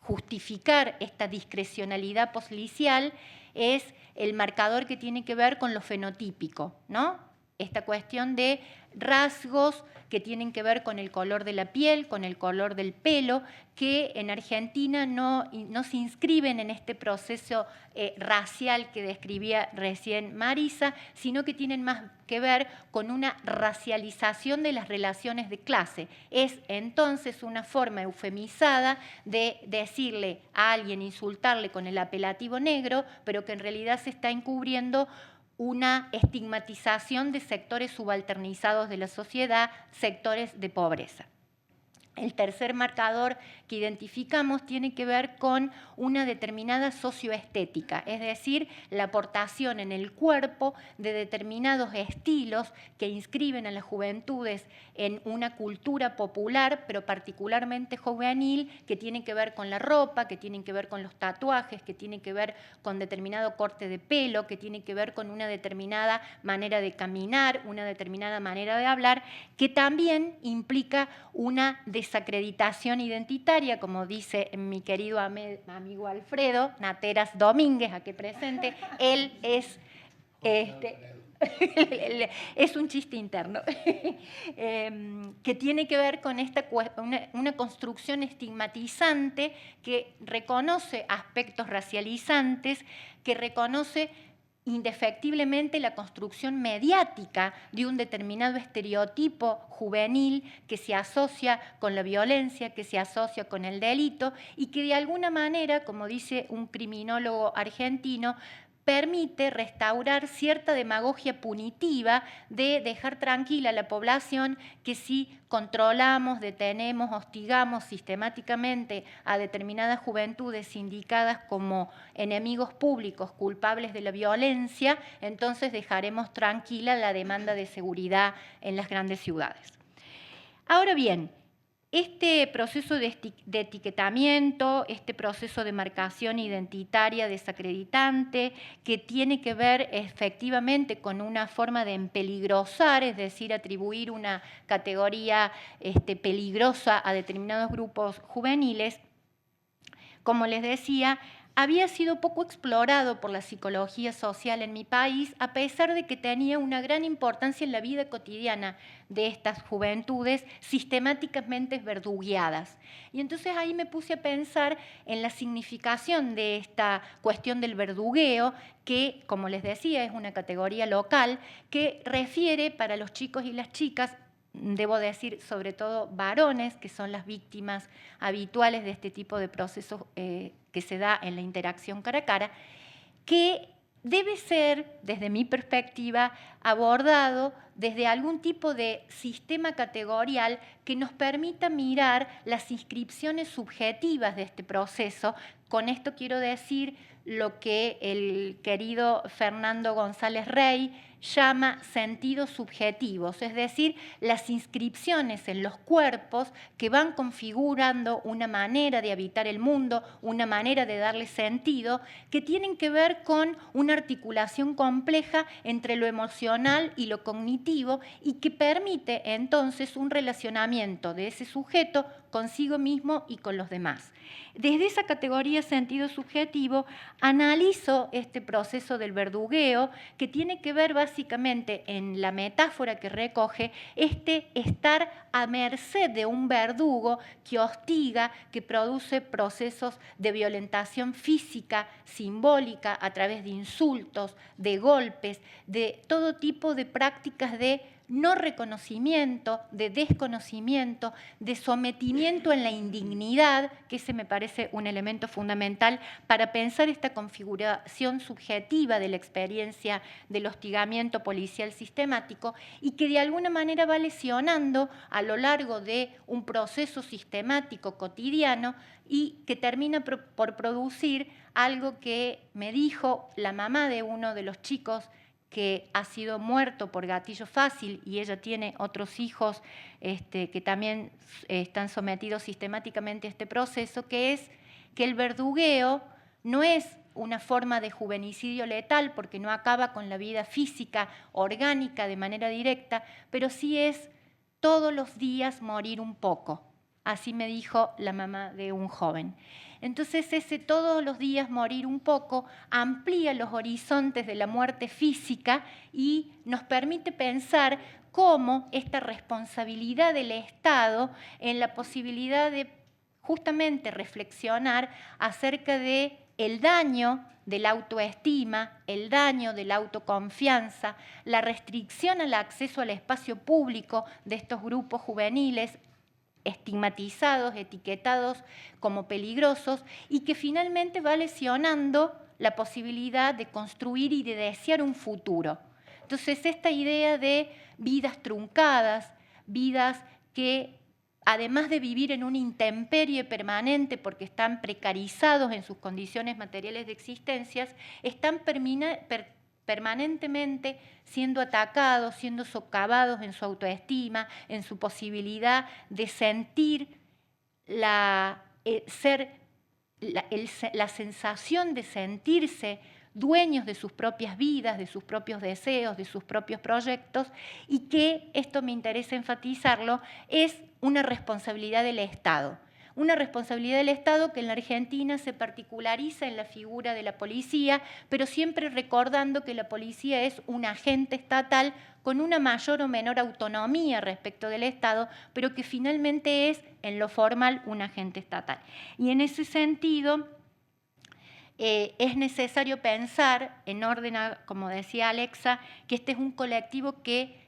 justificar esta discrecionalidad policial es el marcador que tiene que ver con lo fenotípico, ¿no? Esta cuestión de rasgos que tienen que ver con el color de la piel, con el color del pelo, que en Argentina no se inscriben en este proceso racial que describía recién Marisa, sino que tienen más que ver con una racialización de las relaciones de clase. Es entonces una forma eufemizada de decirle a alguien, insultarle con el apelativo negro, pero que en realidad se está encubriendo una estigmatización de sectores subalternizados de la sociedad, sectores de pobreza. El tercer marcador que identificamos tiene que ver con una determinada socioestética, es decir, la aportación en el cuerpo de determinados estilos que inscriben a las juventudes en una cultura popular, pero particularmente juvenil, que tiene que ver con la ropa, que tienen que ver con los tatuajes, que tiene que ver con determinado corte de pelo, que tiene que ver con una determinada manera de caminar, una determinada manera de hablar, que también implica una desacreditación identitaria, como dice mi querido amigo Alfredo Nateras Domínguez, aquí presente. Él es, es un chiste interno, que tiene que ver con una construcción estigmatizante que reconoce aspectos racializantes, que reconoce indefectiblemente la construcción mediática de un determinado estereotipo juvenil que se asocia con la violencia, que se asocia con el delito y que de alguna manera, como dice un criminólogo argentino, permite restaurar cierta demagogia punitiva de dejar tranquila a la población que si controlamos, detenemos, hostigamos sistemáticamente a determinadas juventudes indicadas como enemigos públicos culpables de la violencia, entonces dejaremos tranquila la demanda de seguridad en las grandes ciudades. Ahora bien, este proceso de etiquetamiento, este proceso de marcación identitaria desacreditante, que tiene que ver efectivamente con una forma de empeligrosar, es decir, atribuir una categoría peligrosa a determinados grupos juveniles, como les decía, había sido poco explorado por la psicología social en mi país, a pesar de que tenía una gran importancia en la vida cotidiana de estas juventudes sistemáticamente verdugueadas. Y entonces ahí me puse a pensar en la significación de esta cuestión del verdugueo, que, como les decía, es una categoría local que refiere para los chicos y las chicas, debo decir, sobre todo varones, que son las víctimas habituales de este tipo de procesos que se da en la interacción cara a cara, que debe ser, desde mi perspectiva, abordado desde algún tipo de sistema categorial que nos permita mirar las inscripciones subjetivas de este proceso. Con esto quiero decir lo que el querido Fernando González Rey llama sentidos subjetivos, es decir, las inscripciones en los cuerpos que van configurando una manera de habitar el mundo, una manera de darle sentido, que tienen que ver con una articulación compleja entre lo emocional y lo cognitivo y que permite entonces un relacionamiento de ese sujeto consigo mismo y con los demás. Desde esa categoría sentido subjetivo analizo este proceso del verdugueo que tiene que ver básicamente en la metáfora que recoge estar a merced de un verdugo que hostiga, que produce procesos de violentación física, simbólica, a través de insultos, de golpes, de todo tipo de prácticas de no reconocimiento, de desconocimiento, de sometimiento en la indignidad, que ese me parece un elemento fundamental para pensar esta configuración subjetiva de la experiencia del hostigamiento policial sistemático y que de alguna manera va lesionando a lo largo de un proceso sistemático cotidiano y que termina por producir algo que me dijo la mamá de uno de los chicos que ha sido muerto por gatillo fácil y ella tiene otros hijos que también están sometidos sistemáticamente a este proceso, que es que el verdugueo no es una forma de juvenicidio letal porque no acaba con la vida física, orgánica de manera directa, pero sí es todos los días morir un poco. Así me dijo la mamá de un joven. Entonces ese todos los días morir un poco amplía los horizontes de la muerte física y nos permite pensar cómo esta responsabilidad del Estado en la posibilidad de justamente reflexionar acerca de el daño de la autoestima, el daño de la autoconfianza, la restricción al acceso al espacio público de estos grupos juveniles estigmatizados, etiquetados como peligrosos y que finalmente va lesionando la posibilidad de construir y de desear un futuro. Entonces, esta idea de vidas truncadas, vidas que además de vivir en una intemperie permanente porque están precarizados en sus condiciones materiales de existencia, están permanentemente siendo atacados, siendo socavados en su autoestima, en su posibilidad de sentir la sensación de sentirse dueños de sus propias vidas, de sus propios deseos, de sus propios proyectos, y que, esto me interesa enfatizarlo, es una responsabilidad del Estado. Una responsabilidad del Estado que en la Argentina se particulariza en la figura de la policía, pero siempre recordando que la policía es un agente estatal con una mayor o menor autonomía respecto del Estado, pero que finalmente es, en lo formal, un agente estatal. Y en ese sentido, es necesario pensar, en orden a, como decía Alexa, que este es un colectivo que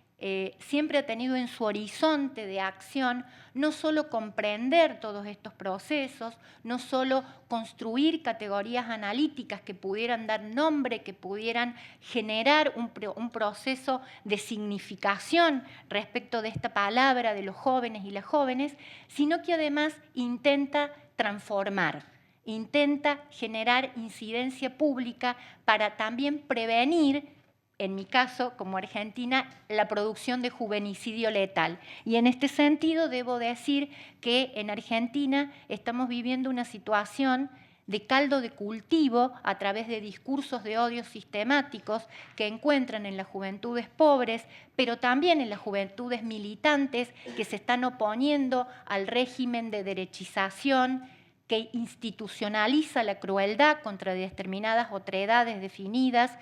siempre ha tenido en su horizonte de acción no solo comprender todos estos procesos, no solo construir categorías analíticas que pudieran dar nombre, que pudieran generar un proceso de significación respecto de esta palabra de los jóvenes y las jóvenes, sino que además intenta transformar, intenta generar incidencia pública para también prevenir, en mi caso, como Argentina, la producción de juvenicidio letal. Y en este sentido debo decir que en Argentina estamos viviendo una situación de caldo de cultivo a través de discursos de odio sistemáticos que encuentran en las juventudes pobres, pero también en las juventudes militantes que se están oponiendo al régimen de derechización que institucionaliza la crueldad contra determinadas otredades definidas,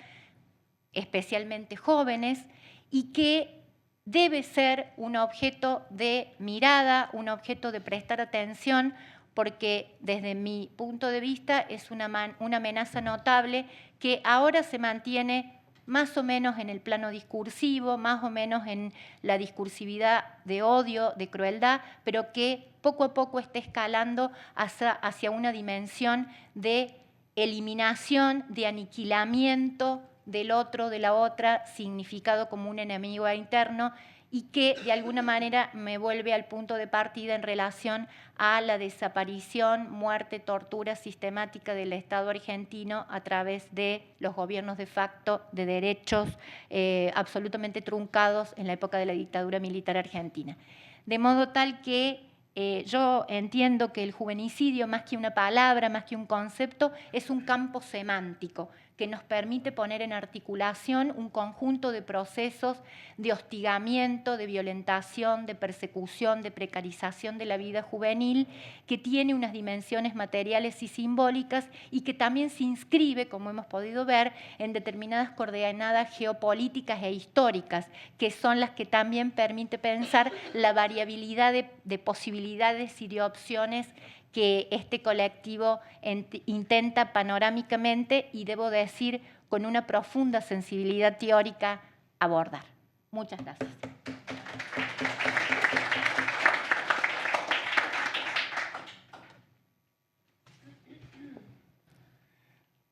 especialmente jóvenes, y que debe ser un objeto de mirada, un objeto de prestar atención, porque desde mi punto de vista es una amenaza notable que ahora se mantiene más o menos en el plano discursivo, más o menos en la discursividad de odio, de crueldad, pero que poco a poco está escalando hacia una dimensión de eliminación, de aniquilamiento del otro, de la otra, significado como un enemigo interno, y que de alguna manera me vuelve al punto de partida en relación a la desaparición, muerte, tortura sistemática del Estado argentino a través de los gobiernos de facto de derechos absolutamente truncados en la época de la dictadura militar argentina. De modo tal que yo entiendo que el juvenicidio, más que una palabra, más que un concepto, es un campo semántico que nos permite poner en articulación un conjunto de procesos de hostigamiento, de violentación, de persecución, de precarización de la vida juvenil, que tiene unas dimensiones materiales y simbólicas y que también se inscribe, como hemos podido ver, en determinadas coordenadas geopolíticas e históricas, que son las que también permite pensar la variabilidad de posibilidades y de opciones que este colectivo intenta panorámicamente y, debo decir, con una profunda sensibilidad teórica, abordar. Muchas gracias.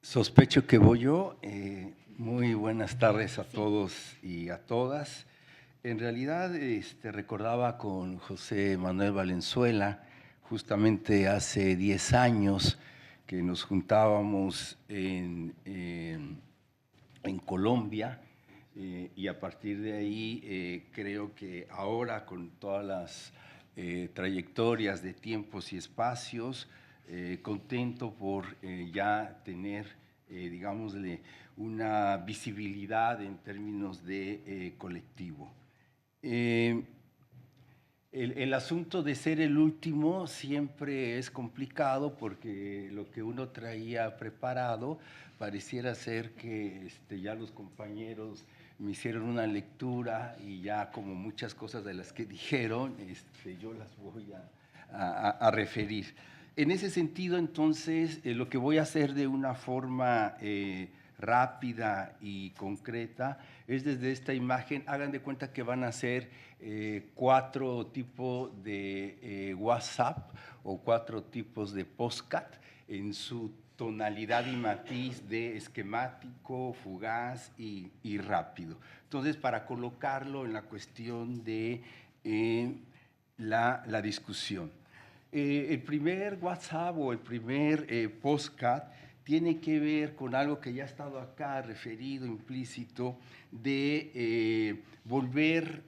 Sospecho que voy yo. Muy buenas tardes a todos y a todas. En realidad recordaba con José Manuel Valenzuela, justamente hace 10 años que nos juntábamos en Colombia, y a partir de ahí creo que ahora, con todas las trayectorias de tiempos y espacios, contento por ya tener, digámosle, una visibilidad en términos de colectivo. El asunto de ser el último siempre es complicado, porque lo que uno traía preparado pareciera ser que ya los compañeros me hicieron una lectura y ya, como muchas cosas de las que dijeron, yo las voy a referir. En ese sentido, entonces, lo que voy a hacer de una forma rápida y concreta es desde esta imagen. Hagan de cuenta que van a ser 4 tipos de WhatsApp o 4 tipos de postcat en su tonalidad y matiz de esquemático, fugaz y rápido. Entonces, para colocarlo en la cuestión de la discusión. El primer WhatsApp o el primer postcat tiene que ver con algo que ya ha estado acá referido, implícito, de volver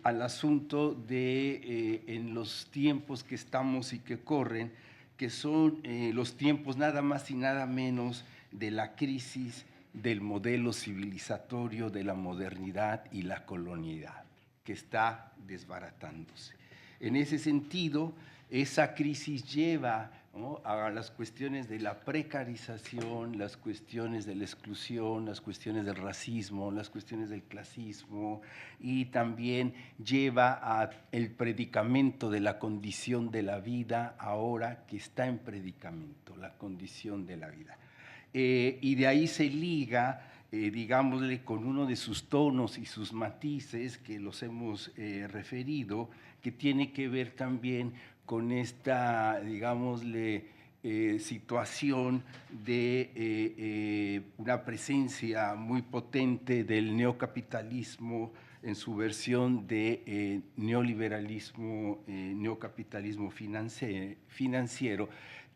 al asunto de en los tiempos que estamos y que corren, que son los tiempos nada más y nada menos de la crisis del modelo civilizatorio de la modernidad y la colonialidad, que está desbaratándose. En ese sentido, esa crisis lleva ¿no? A las cuestiones de la precarización, las cuestiones de la exclusión, las cuestiones del racismo, las cuestiones del clasismo, y también lleva a el predicamento de la condición de la vida ahora que está en predicamento, la condición de la vida. Y de ahí se liga, digámosle, con uno de sus tonos y sus matices que los hemos referido, que tiene que ver también con esta, digámosle, situación de una presencia muy potente del neocapitalismo en su versión de neoliberalismo, neocapitalismo financiero,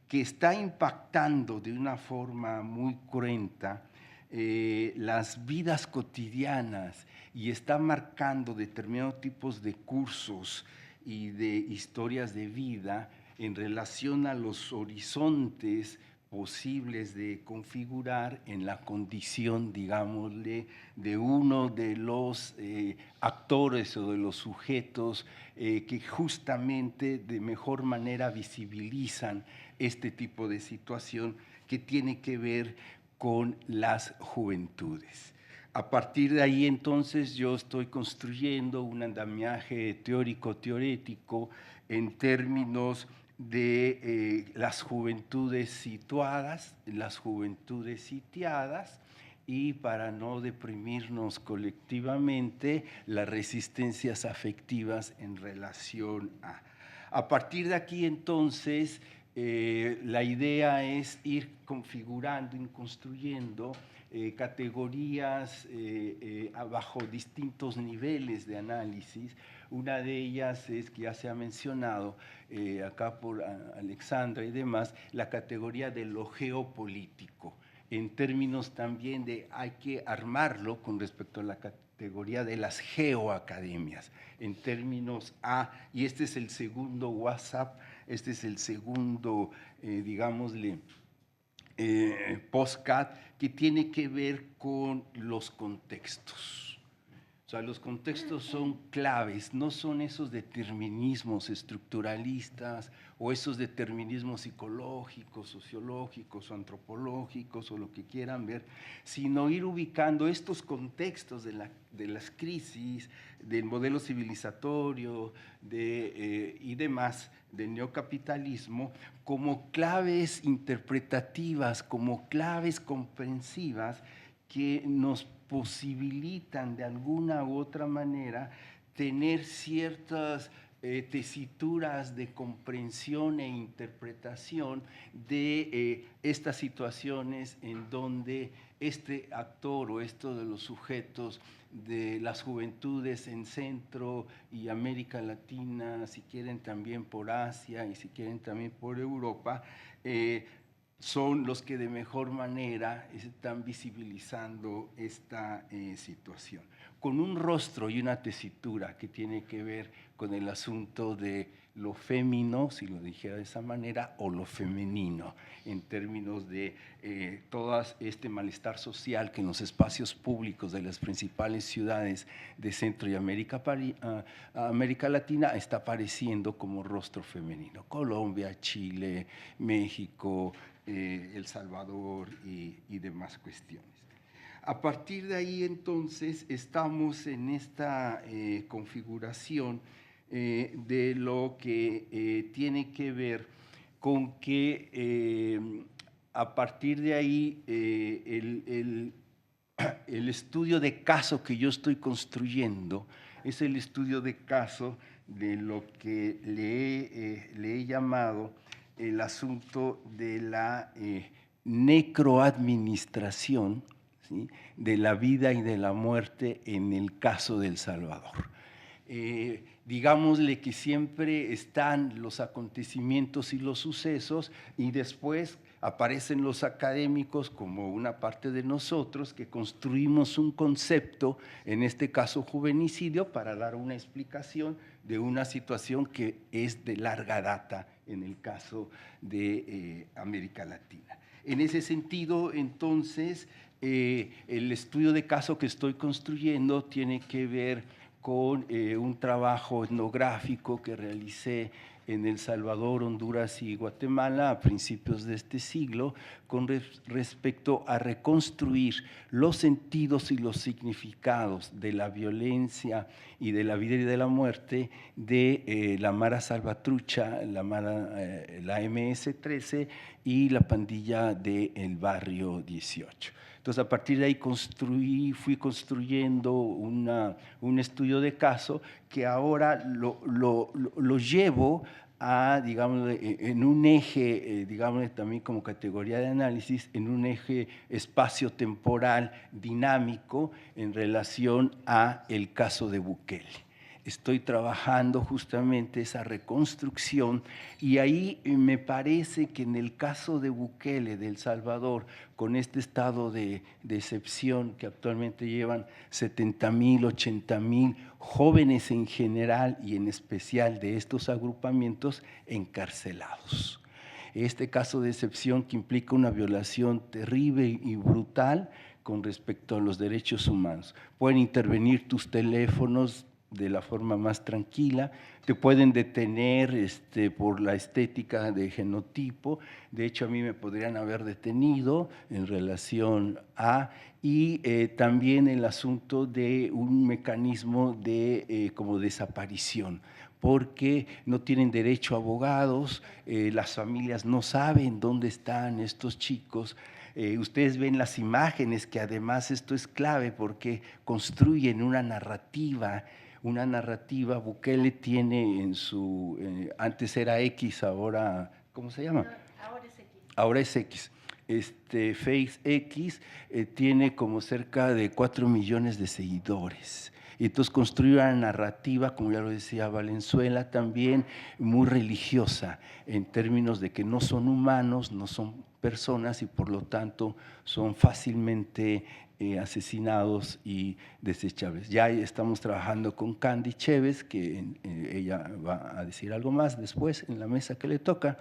que está impactando de una forma muy cruenta las vidas cotidianas y está marcando determinados tipos de cursos y de historias de vida en relación a los horizontes posibles de configurar en la condición, digámosle, de uno de los actores o de los sujetos que justamente de mejor manera visibilizan este tipo de situación que tiene que ver con las juventudes. A partir de ahí, entonces, yo estoy construyendo un andamiaje teórico-teorético en términos de las juventudes situadas, las juventudes sitiadas, y para no deprimirnos colectivamente, las resistencias afectivas en relación a. A partir de aquí, entonces, la idea es ir configurando, ir construyendo categorías bajo distintos niveles de análisis. Una de ellas es, que ya se ha mencionado acá por Alexandra y demás, la categoría de lo geopolítico, en términos también de hay que armarlo con respecto a la categoría de las geoacademias, en términos y este es el segundo WhatsApp, este es el segundo, digámosle, postcat, que tiene que ver con los contextos. O sea, los contextos son claves, no son esos determinismos estructuralistas o esos determinismos psicológicos, sociológicos o antropológicos o lo que quieran ver, sino ir ubicando estos contextos de las crisis, del modelo civilizatorio y demás del neocapitalismo como claves interpretativas, como claves comprensivas que nos posibilitan de alguna u otra manera tener ciertas tesituras de comprensión e interpretación de estas situaciones en donde este actor o estos de los sujetos de las juventudes en Centro y América Latina, si quieren también por Asia y si quieren también por Europa, son los que de mejor manera están visibilizando esta situación, con un rostro y una tesitura que tiene que ver con el asunto de lo fémino, si lo dijera de esa manera, o lo femenino, en términos de todo este malestar social que en los espacios públicos de las principales ciudades de Centro y América Latina está apareciendo como rostro femenino. Colombia, Chile, México, El Salvador y demás cuestiones. A partir de ahí, entonces, estamos en esta configuración de lo que tiene que ver con que a partir de ahí el estudio de caso que yo estoy construyendo es el estudio de caso de lo que le he llamado el asunto de la necroadministración, ¿sí?, de la vida y de la muerte en el caso de El Salvador. Digámosle que siempre están los acontecimientos y los sucesos y después aparecen los académicos como una parte de nosotros que construimos un concepto, en este caso juvenicidio, para dar una explicación de una situación que es de larga data en el caso de América Latina. En ese sentido, entonces, el estudio de caso que estoy construyendo tiene que ver con un trabajo etnográfico que realicé en El Salvador, Honduras y Guatemala a principios de este siglo con respecto a reconstruir los sentidos y los significados de la violencia y de la vida y de la muerte de la Mara Salvatrucha, la MS-13 y la pandilla del Barrio 18. Entonces, a partir de ahí fui construyendo un estudio de caso que ahora lo llevo a, digamos, en un eje, digamos, también como categoría de análisis, en un eje espacio-temporal dinámico en relación a el caso de Bukele. Estoy trabajando justamente esa reconstrucción y ahí me parece que en el caso de Bukele, de El Salvador, con este estado de excepción que actualmente llevan 70,000, 80,000 jóvenes en general y en especial de estos agrupamientos encarcelados. Este caso de excepción que implica una violación terrible y brutal con respecto a los derechos humanos. Pueden intervenir tus teléfonos de la forma más tranquila, te pueden detener por la estética de genotipo, de hecho a mí me podrían haber detenido en relación a, y también el asunto de un mecanismo de como desaparición, porque no tienen derecho a abogados, las familias no saben dónde están estos chicos. Ustedes ven las imágenes, que además esto es clave porque construyen una narrativa. Bukele tiene en su, antes era X, ahora, ¿cómo se llama? Ahora es X. Ahora es X. Face X tiene como cerca de 4 millones de seguidores. Y entonces construye una narrativa, como ya lo decía Valenzuela, también muy religiosa, en términos de que no son humanos, no son personas y por lo tanto son fácilmente asesinados y desechables. Ya estamos trabajando con Candy Chévez, que ella va a decir algo más después en la mesa que le toca,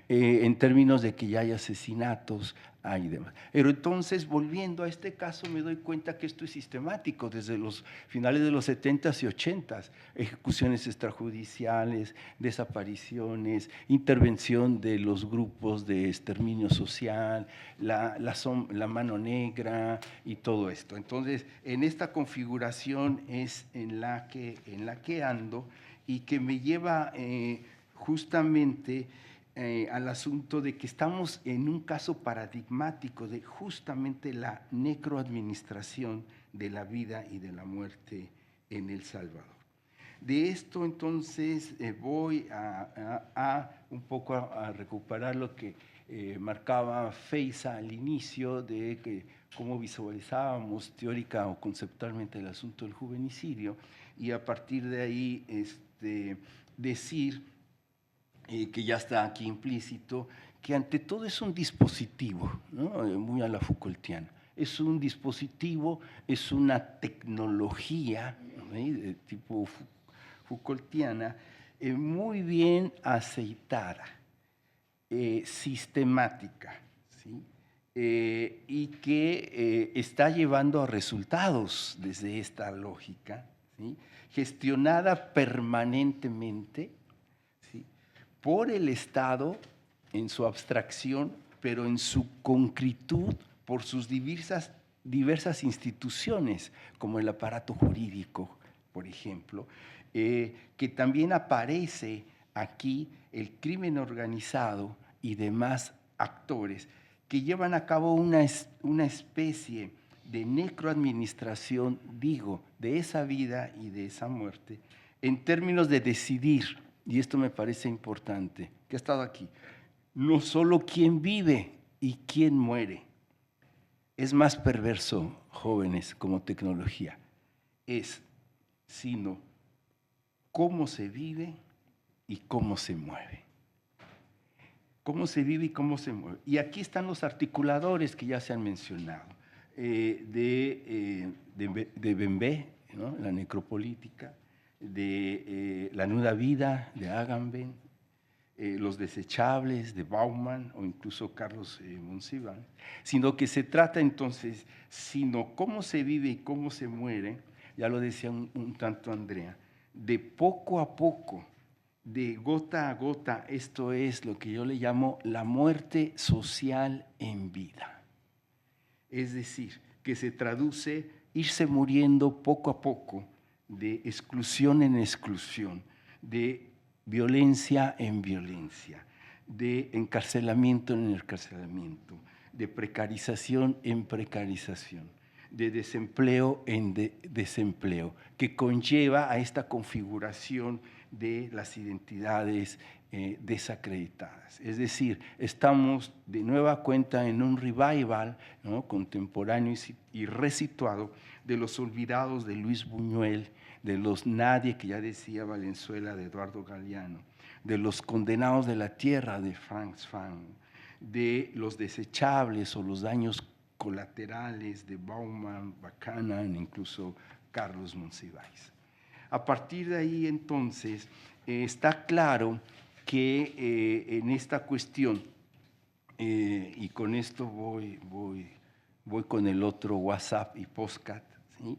en términos de que ya hay asesinatos, hay demás. Pero entonces, volviendo a este caso, me doy cuenta que esto es sistemático desde los finales de los 70s y 80s, ejecuciones extrajudiciales, desapariciones, intervención de los grupos de exterminio social, la mano negra y todo esto. Entonces, en esta configuración es en la que ando y que me lleva justamente al asunto de que estamos en un caso paradigmático de justamente la necroadministración de la vida y de la muerte en El Salvador. De esto entonces voy a un poco a recuperar lo que marcaba Feiza al inicio de que cómo visualizábamos teórica o conceptualmente el asunto del juvenicidio y a partir de ahí decir que ya está aquí implícito, que ante todo es un dispositivo, ¿no? Muy a la Foucaultiana. Es un dispositivo, es una tecnología, ¿no? De tipo Foucaultiana, muy bien aceitada, sistemática, ¿sí? Y que está llevando a resultados desde esta lógica, ¿sí? Gestionada permanentemente, ¿sí? Por el Estado en su abstracción, pero en su concretud por sus diversas instituciones, como el aparato jurídico, por ejemplo, que también aparece aquí el crimen organizado y demás actores que llevan a cabo una especie de necroadministración, digo, de esa vida y de esa muerte, en términos de decidir, y esto me parece importante, que ha estado aquí, no solo quién vive y quién muere, es más perverso, jóvenes, como tecnología, sino cómo se vive y cómo se mueve. Cómo se vive y cómo se mueve. Y aquí están los articuladores que ya se han mencionado, de Bembe, ¿no? La necropolítica, de La nuda vida, de Agamben, los desechables, de Bauman, o incluso Carlos Monsiváis, sino que se trata entonces, sino cómo se vive y cómo se muere, ya lo decía un tanto Andrea, de poco a poco, de gota a gota, esto es lo que yo le llamo la muerte social en vida. Es decir, que se traduce irse muriendo poco a poco, de exclusión en exclusión, de violencia en violencia, de encarcelamiento en encarcelamiento, de precarización en precarización, de desempleo en desempleo, que conlleva a esta configuración de las identidades desacreditadas. Es decir, estamos de nueva cuenta en un revival, ¿no?, contemporáneo y resituado de los olvidados de Luis Buñuel, de los nadie, que ya decía Valenzuela, de Eduardo Galeano, de los condenados de la tierra, de Frantz Fanon, de los desechables o los daños colaterales de Bauman, Buchanan, incluso Carlos Monsiváis. A partir de ahí, entonces, está claro que en esta cuestión, y con esto voy con el otro WhatsApp y podcast, ¿sí?,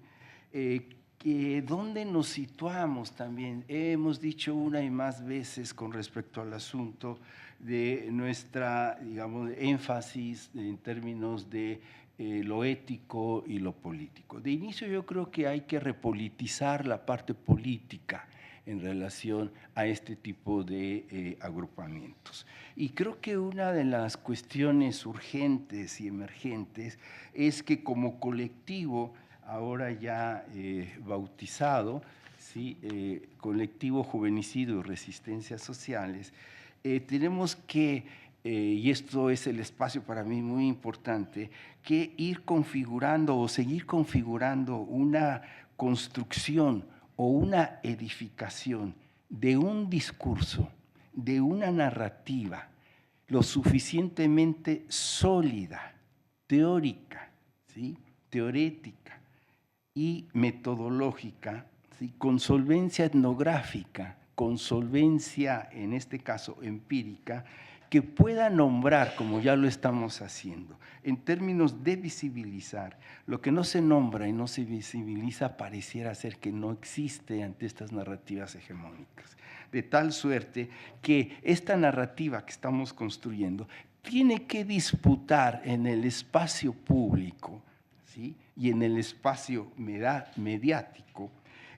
que dónde nos situamos también. Hemos dicho una y más veces con respecto al asunto de nuestra, digamos, énfasis en términos de lo ético y lo político. De inicio yo creo que hay que repolitizar la parte política en relación a este tipo de agrupamientos. Y creo que una de las cuestiones urgentes y emergentes es que como colectivo, ahora ya bautizado, ¿sí?, Colectivo Juvenicidio y Resistencias Sociales, tenemos que, y esto es el espacio para mí muy importante, que ir configurando o seguir configurando una construcción o una edificación de un discurso, de una narrativa lo suficientemente sólida, teórica, ¿sí?, teorética y metodológica, ¿sí?, con solvencia etnográfica, con solvencia, en este caso, empírica, que pueda nombrar, como ya lo estamos haciendo, en términos de visibilizar, lo que no se nombra y no se visibiliza pareciera ser que no existe ante estas narrativas hegemónicas. De tal suerte que esta narrativa que estamos construyendo tiene que disputar en el espacio público, ¿sí?, y en el espacio mediático,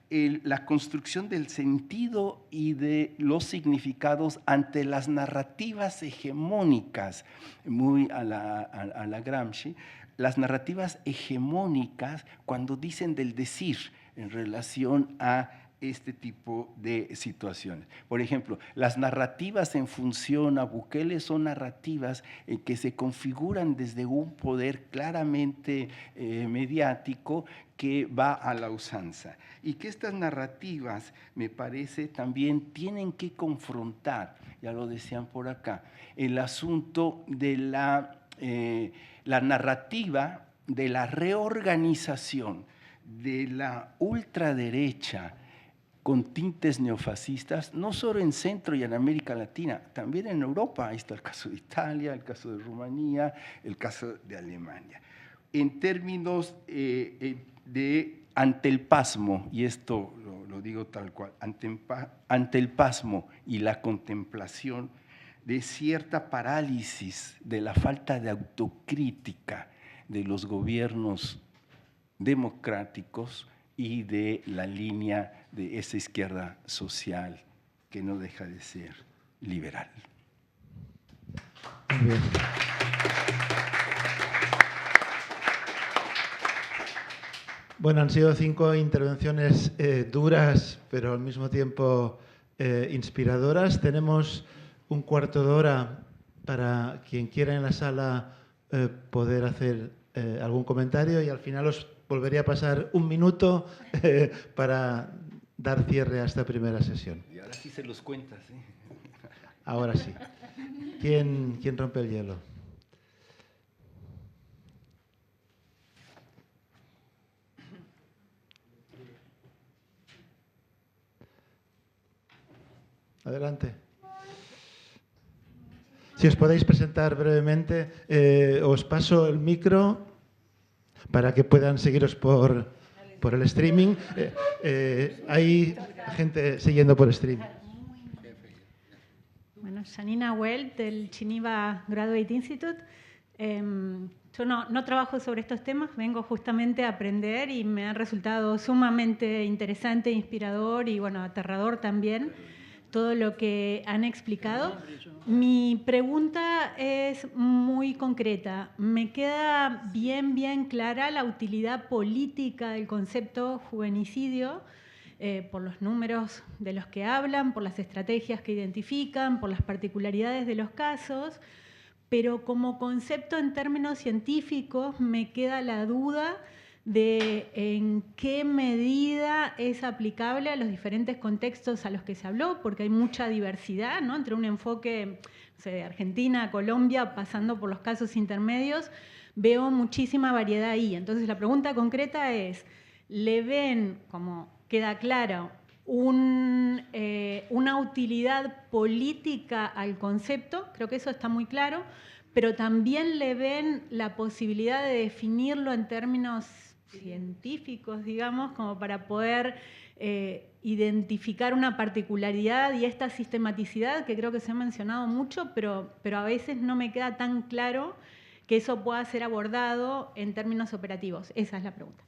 la construcción del sentido y de los significados ante las narrativas hegemónicas, muy a la Gramsci, las narrativas hegemónicas cuando dicen del decir en relación a este tipo de situaciones. Por ejemplo, las narrativas en función a Bukele son narrativas que se configuran desde un poder claramente mediático que va a la usanza. Y que estas narrativas, me parece, también tienen que confrontar, ya lo decían por acá, el asunto de la narrativa de la reorganización de la ultraderecha con tintes neofascistas, no solo en Centro y en América Latina, también en Europa. Ahí está el caso de Italia, el caso de Rumanía, el caso de Alemania. En términos ante el pasmo, y esto lo digo tal cual, ante el pasmo y la contemplación de cierta parálisis, de la falta de autocrítica de los gobiernos democráticos y de la línea de esa izquierda social que no deja de ser liberal. Muy bien. Bueno, han sido 5 intervenciones duras, pero al mismo tiempo inspiradoras. Tenemos un cuarto de hora para quien quiera en la sala poder hacer algún comentario, y al final os volvería a pasar un minuto para dar cierre a esta primera sesión. Y ahora sí se los cuentas, ¿eh? Ahora sí. ¿Quién rompe el hielo? Adelante. Si os podéis presentar brevemente, os paso el micro para que puedan seguiros por el streaming. Hay gente siguiendo por streaming. Bueno, Janina Well, del Geneva Graduate Institute. Yo no trabajo sobre estos temas, vengo justamente a aprender y me ha resultado sumamente interesante, inspirador y, bueno, aterrador también todo lo que han explicado. Mi pregunta es muy concreta. Me queda bien clara la utilidad política del concepto juvenicidio, por los números de los que hablan, por las estrategias que identifican, por las particularidades de los casos, pero como concepto en términos científicos me queda la duda de en qué medida es aplicable a los diferentes contextos a los que se habló, porque hay mucha diversidad, ¿no? Entre un enfoque, no sé, de Argentina a Colombia, pasando por los casos intermedios, veo muchísima variedad ahí. Entonces la pregunta concreta es, ¿le ven, como queda claro, una utilidad política al concepto? Creo que eso está muy claro, pero también le ven la posibilidad de definirlo en términos científicos, digamos, como para poder identificar una particularidad y esta sistematicidad que creo que se ha mencionado mucho, pero a veces no me queda tan claro que eso pueda ser abordado en términos operativos. Esa es la pregunta.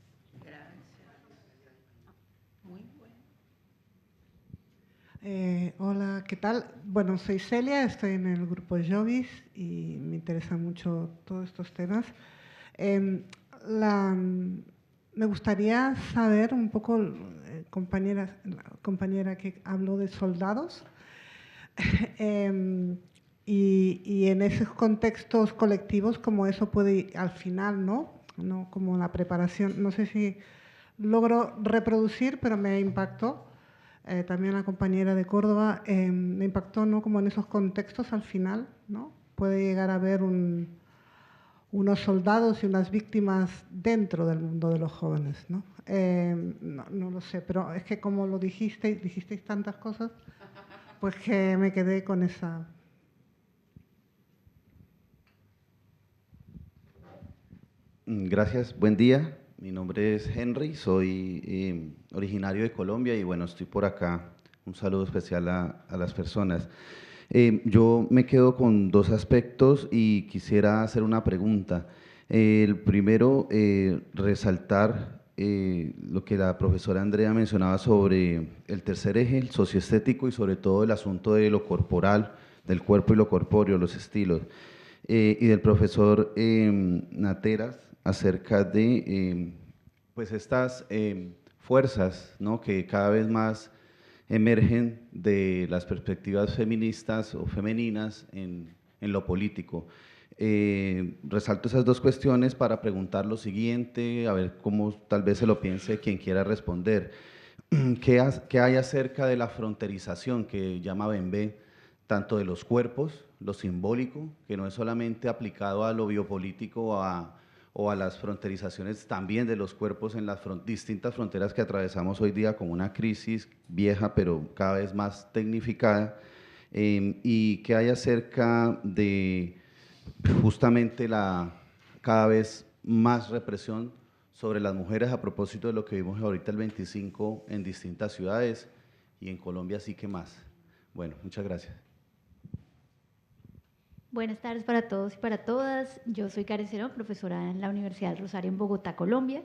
Hola, ¿qué tal? Bueno, soy Celia, estoy en el grupo Jovis y me interesan mucho todos estos temas. Me gustaría saber un poco, la compañera que habló de soldados, y en esos contextos colectivos, como eso puede al final, ¿no? Como la preparación, no sé si logro reproducir, pero me impactó. También la compañera de Córdoba, me impactó, ¿no? Como en esos contextos al final, ¿no? Puede llegar a haber unos soldados y unas víctimas dentro del mundo de los jóvenes, ¿no? No lo sé, pero es que como lo dijisteis tantas cosas, pues que me quedé con esa. Gracias, buen día. Mi nombre es Henry, soy originario de Colombia y bueno, estoy por acá. Un saludo especial a las personas. Yo me quedo con dos aspectos y quisiera hacer una pregunta. El primero, resaltar lo que la profesora Andrea mencionaba sobre el tercer eje, el socioestético y sobre todo el asunto de lo corporal, del cuerpo y lo corpóreo, los estilos. Y del profesor Nateras, acerca de pues estas fuerzas, ¿no? Que cada vez más emergen de las perspectivas feministas o femeninas en lo político. Resalto esas dos cuestiones para preguntar lo siguiente, a ver cómo tal vez se lo piense quien quiera responder. ¿Qué hay acerca de la fronterización que llama Bembe, tanto de los cuerpos, lo simbólico, que no es solamente aplicado a lo biopolítico o a las fronterizaciones también de los cuerpos en las distintas fronteras que atravesamos hoy día con una crisis vieja pero cada vez más tecnificada, y qué hay acerca de justamente la cada vez más represión sobre las mujeres a propósito de lo que vimos ahorita el 25 en distintas ciudades y en Colombia sí que más. Bueno, muchas gracias. Buenas tardes para todos y para todas. Yo soy Karen Cerón, profesora en la Universidad del Rosario en Bogotá, Colombia.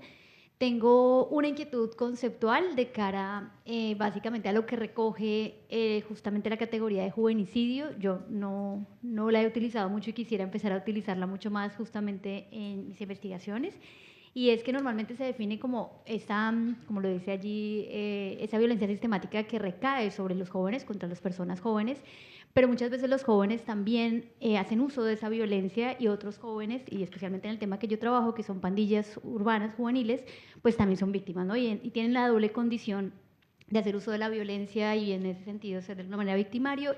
Tengo una inquietud conceptual de cara básicamente a lo que recoge justamente la categoría de juvenicidio. Yo no la he utilizado mucho y quisiera empezar a utilizarla mucho más justamente en mis investigaciones. Y es que normalmente se define como esa, como lo dice allí, esa violencia sistemática que recae sobre los jóvenes, contra las personas jóvenes, pero muchas veces los jóvenes también hacen uso de esa violencia y otros jóvenes, y especialmente en el tema que yo trabajo, que son pandillas urbanas juveniles, pues también son víctimas, ¿no? Y tienen la doble condición de hacer uso de la violencia y en ese sentido ser de una manera victimario,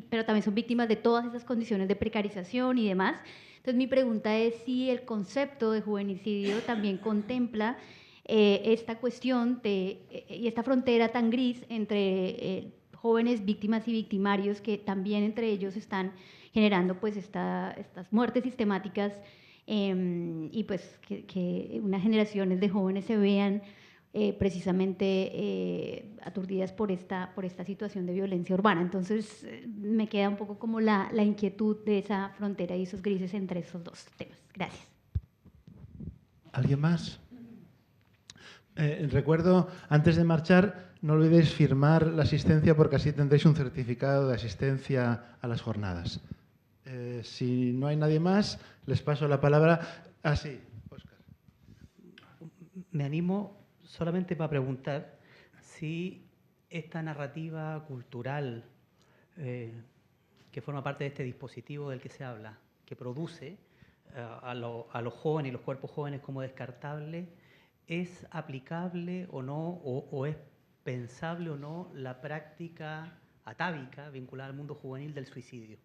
pero también son víctimas de todas esas condiciones de precarización y demás. Entonces mi pregunta es si el concepto de juvenicidio también contempla esta cuestión y esta frontera tan gris entre jóvenes víctimas y victimarios que también entre ellos están generando pues estas muertes sistemáticas y pues que unas generaciones de jóvenes se vean precisamente aturdidas por esta situación de violencia urbana. Entonces, me queda un poco como la inquietud de esa frontera y esos grises entre esos dos temas. Gracias. ¿Alguien más? Recuerdo, antes de marchar, no olvidéis firmar la asistencia porque así tendréis un certificado de asistencia a las jornadas. Si no hay nadie más, les paso la palabra. Ah, sí, Óscar. Me animo solamente para preguntar si esta narrativa cultural que forma parte de este dispositivo del que se habla, que produce a los jóvenes y los cuerpos jóvenes como descartable, ¿es aplicable o no, o es pensable o no la práctica atávica vinculada al mundo juvenil del suicidio?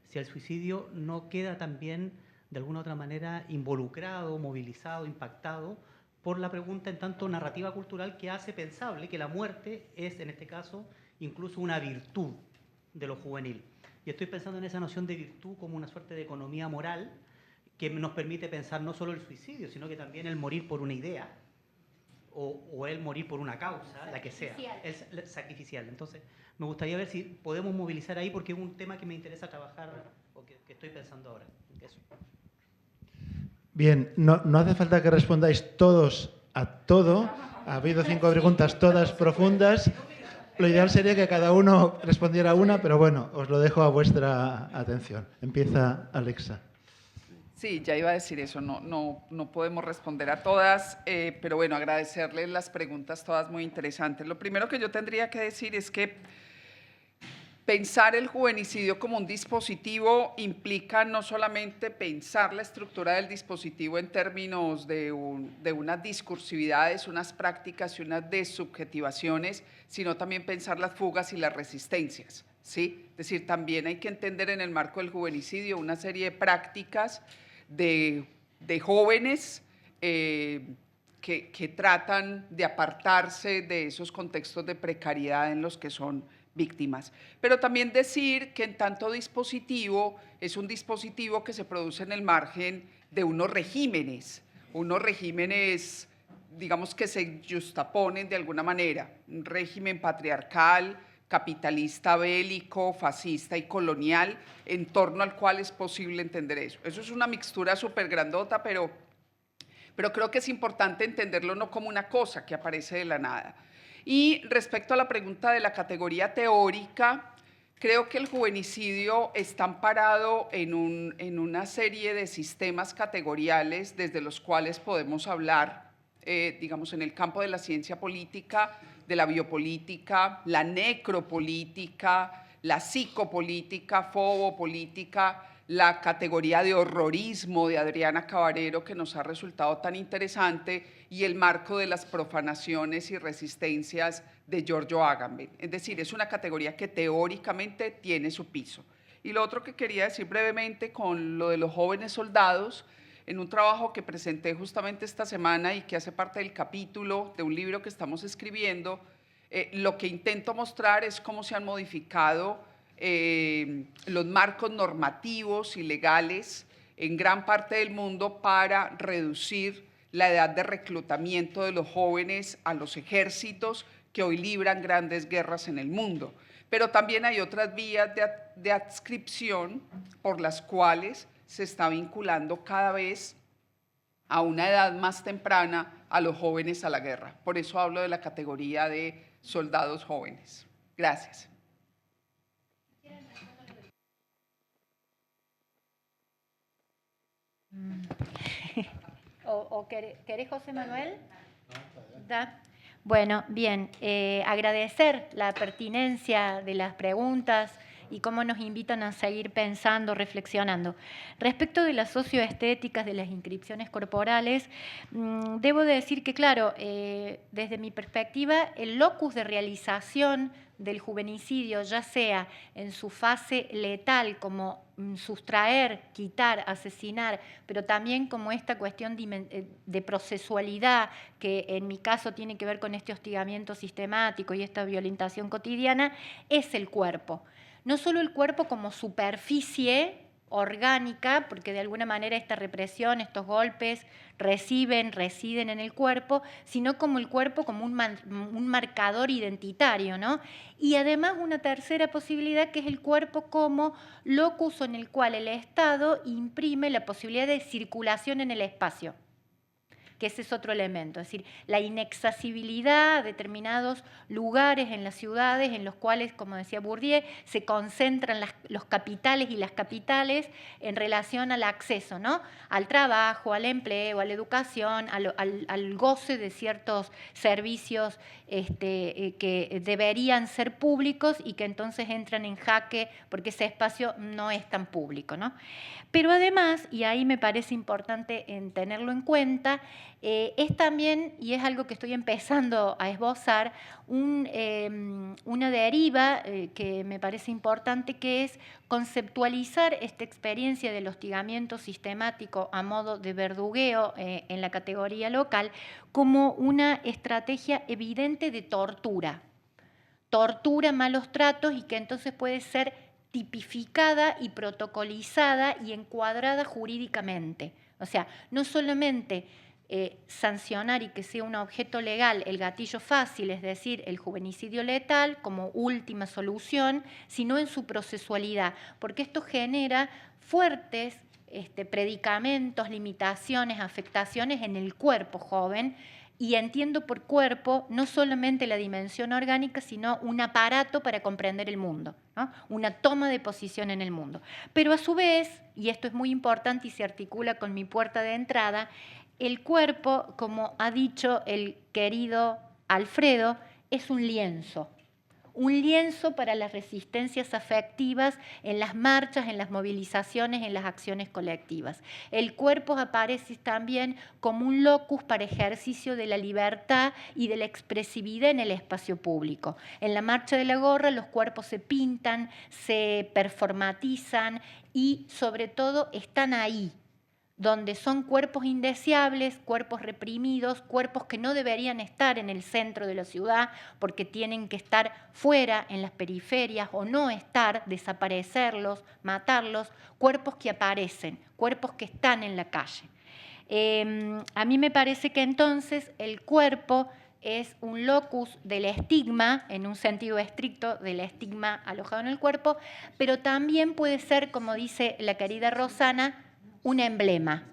Si el suicidio no queda también de alguna u otra manera involucrado, movilizado, impactado por la pregunta en tanto narrativa cultural que hace pensable que la muerte es, en este caso, incluso una virtud de lo juvenil. Y estoy pensando en esa noción de virtud como una suerte de economía moral que nos permite pensar no solo el suicidio, sino que también el morir por una idea o el morir por una causa, la que sea, el sacrificial. Entonces, me gustaría ver si podemos movilizar ahí porque es un tema que me interesa trabajar o que estoy pensando ahora. Eso. Bien, no hace falta que respondáis todos a todo. Ha habido 5 preguntas, todas profundas. Lo ideal sería que cada uno respondiera una, pero bueno, os lo dejo a vuestra atención. Empieza Alexa. Sí, ya iba a decir eso, no podemos responder a todas, pero bueno, agradecerles las preguntas todas muy interesantes. Lo primero que yo tendría que decir es que pensar el juvenicidio como un dispositivo implica no solamente pensar la estructura del dispositivo en términos de unas discursividades, unas prácticas y unas desubjetivaciones, sino también pensar las fugas y las resistencias, ¿sí? Es decir, también hay que entender en el marco del juvenicidio una serie de prácticas de jóvenes que tratan de apartarse de esos contextos de precariedad en los que son víctimas. Pero también decir que en tanto dispositivo es un dispositivo que se produce en el margen de unos regímenes, digamos que se justaponen de alguna manera, un régimen patriarcal, capitalista, bélico, fascista y colonial, en torno al cual es posible entender eso. Eso es una mixtura súper grandota, pero creo que es importante entenderlo no como una cosa que aparece de la nada. Y respecto a la pregunta de la categoría teórica, creo que el juvenicidio está amparado en una serie de sistemas categoriales desde los cuales podemos hablar, digamos, en el campo de la ciencia política, de la biopolítica, la necropolítica, la psicopolítica, fobopolítica, la categoría de horrorismo de Adriana Cabarero, que nos ha resultado tan interesante, y el marco de las profanaciones y resistencias de Giorgio Agamben. Es decir, es una categoría que teóricamente tiene su piso. Y lo otro que quería decir brevemente con lo de los jóvenes soldados, en un trabajo que presenté justamente esta semana y que hace parte del capítulo de un libro que estamos escribiendo, lo que intento mostrar es cómo se han modificado los marcos normativos y legales en gran parte del mundo para reducir la edad de reclutamiento de los jóvenes a los ejércitos que hoy libran grandes guerras en el mundo. Pero también hay otras vías de adscripción por las cuales se está vinculando cada vez a una edad más temprana a los jóvenes a la guerra. Por eso hablo de la categoría de soldados jóvenes. Gracias. ¿Querés, José Manuel? ¿Da? Bueno, bien, agradecer la pertinencia de las preguntas y cómo nos invitan a seguir pensando, reflexionando. Respecto de las socioestéticas, de las inscripciones corporales, debo decir que, claro, desde mi perspectiva, el locus de realización del juvenicidio, ya sea en su fase letal, como sustraer, quitar, asesinar, pero también como esta cuestión de procesualidad, que en mi caso tiene que ver con este hostigamiento sistemático y esta violentación cotidiana, es el cuerpo. No solo el cuerpo como superficie orgánica, porque de alguna manera esta represión, estos golpes residen en el cuerpo, sino como el cuerpo como un marcador identitario, ¿no? Y además una tercera posibilidad que es el cuerpo como locus en el cual el Estado imprime la posibilidad de circulación en el espacio, que ese es otro elemento, es decir, la inaccesibilidad a determinados lugares en las ciudades en los cuales, como decía Bourdieu, se concentran los capitales y las capitales en relación al acceso, ¿no? Al trabajo, al empleo, a la educación, al goce de ciertos servicios que deberían ser públicos y que entonces entran en jaque porque ese espacio no es tan público, ¿no? Pero además, y ahí me parece importante tenerlo en cuenta, es también, y es algo que estoy empezando a esbozar, una deriva que me parece importante, que es conceptualizar esta experiencia del hostigamiento sistemático a modo de verdugueo en la categoría local como una estrategia evidente de tortura. Tortura, malos tratos, y que entonces puede ser tipificada y protocolizada y encuadrada jurídicamente. O sea, no solamente sancionar y que sea un objeto legal el gatillo fácil, es decir, el juvenicidio letal como última solución, sino en su procesualidad, porque esto genera fuertes predicamentos, limitaciones, afectaciones en el cuerpo joven. Y entiendo por cuerpo no solamente la dimensión orgánica, sino un aparato para comprender el mundo, ¿no? Una toma de posición en el mundo. Pero a su vez, y esto es muy importante y se articula con mi puerta de entrada, el cuerpo, como ha dicho el querido Alfredo, es un lienzo para las resistencias afectivas en las marchas, en las movilizaciones, en las acciones colectivas. El cuerpo aparece también como un locus para ejercicio de la libertad y de la expresividad en el espacio público. En la Marcha de la Gorra los cuerpos se pintan, se performatizan y sobre todo están ahí, donde son cuerpos indeseables, cuerpos reprimidos, cuerpos que no deberían estar en el centro de la ciudad porque tienen que estar fuera, en las periferias, o no estar, desaparecerlos, matarlos, cuerpos que aparecen, cuerpos que están en la calle. A mí me parece que entonces el cuerpo es un locus del estigma, en un sentido estricto del estigma alojado en el cuerpo, pero también puede ser, como dice la querida Rosana, un emblema,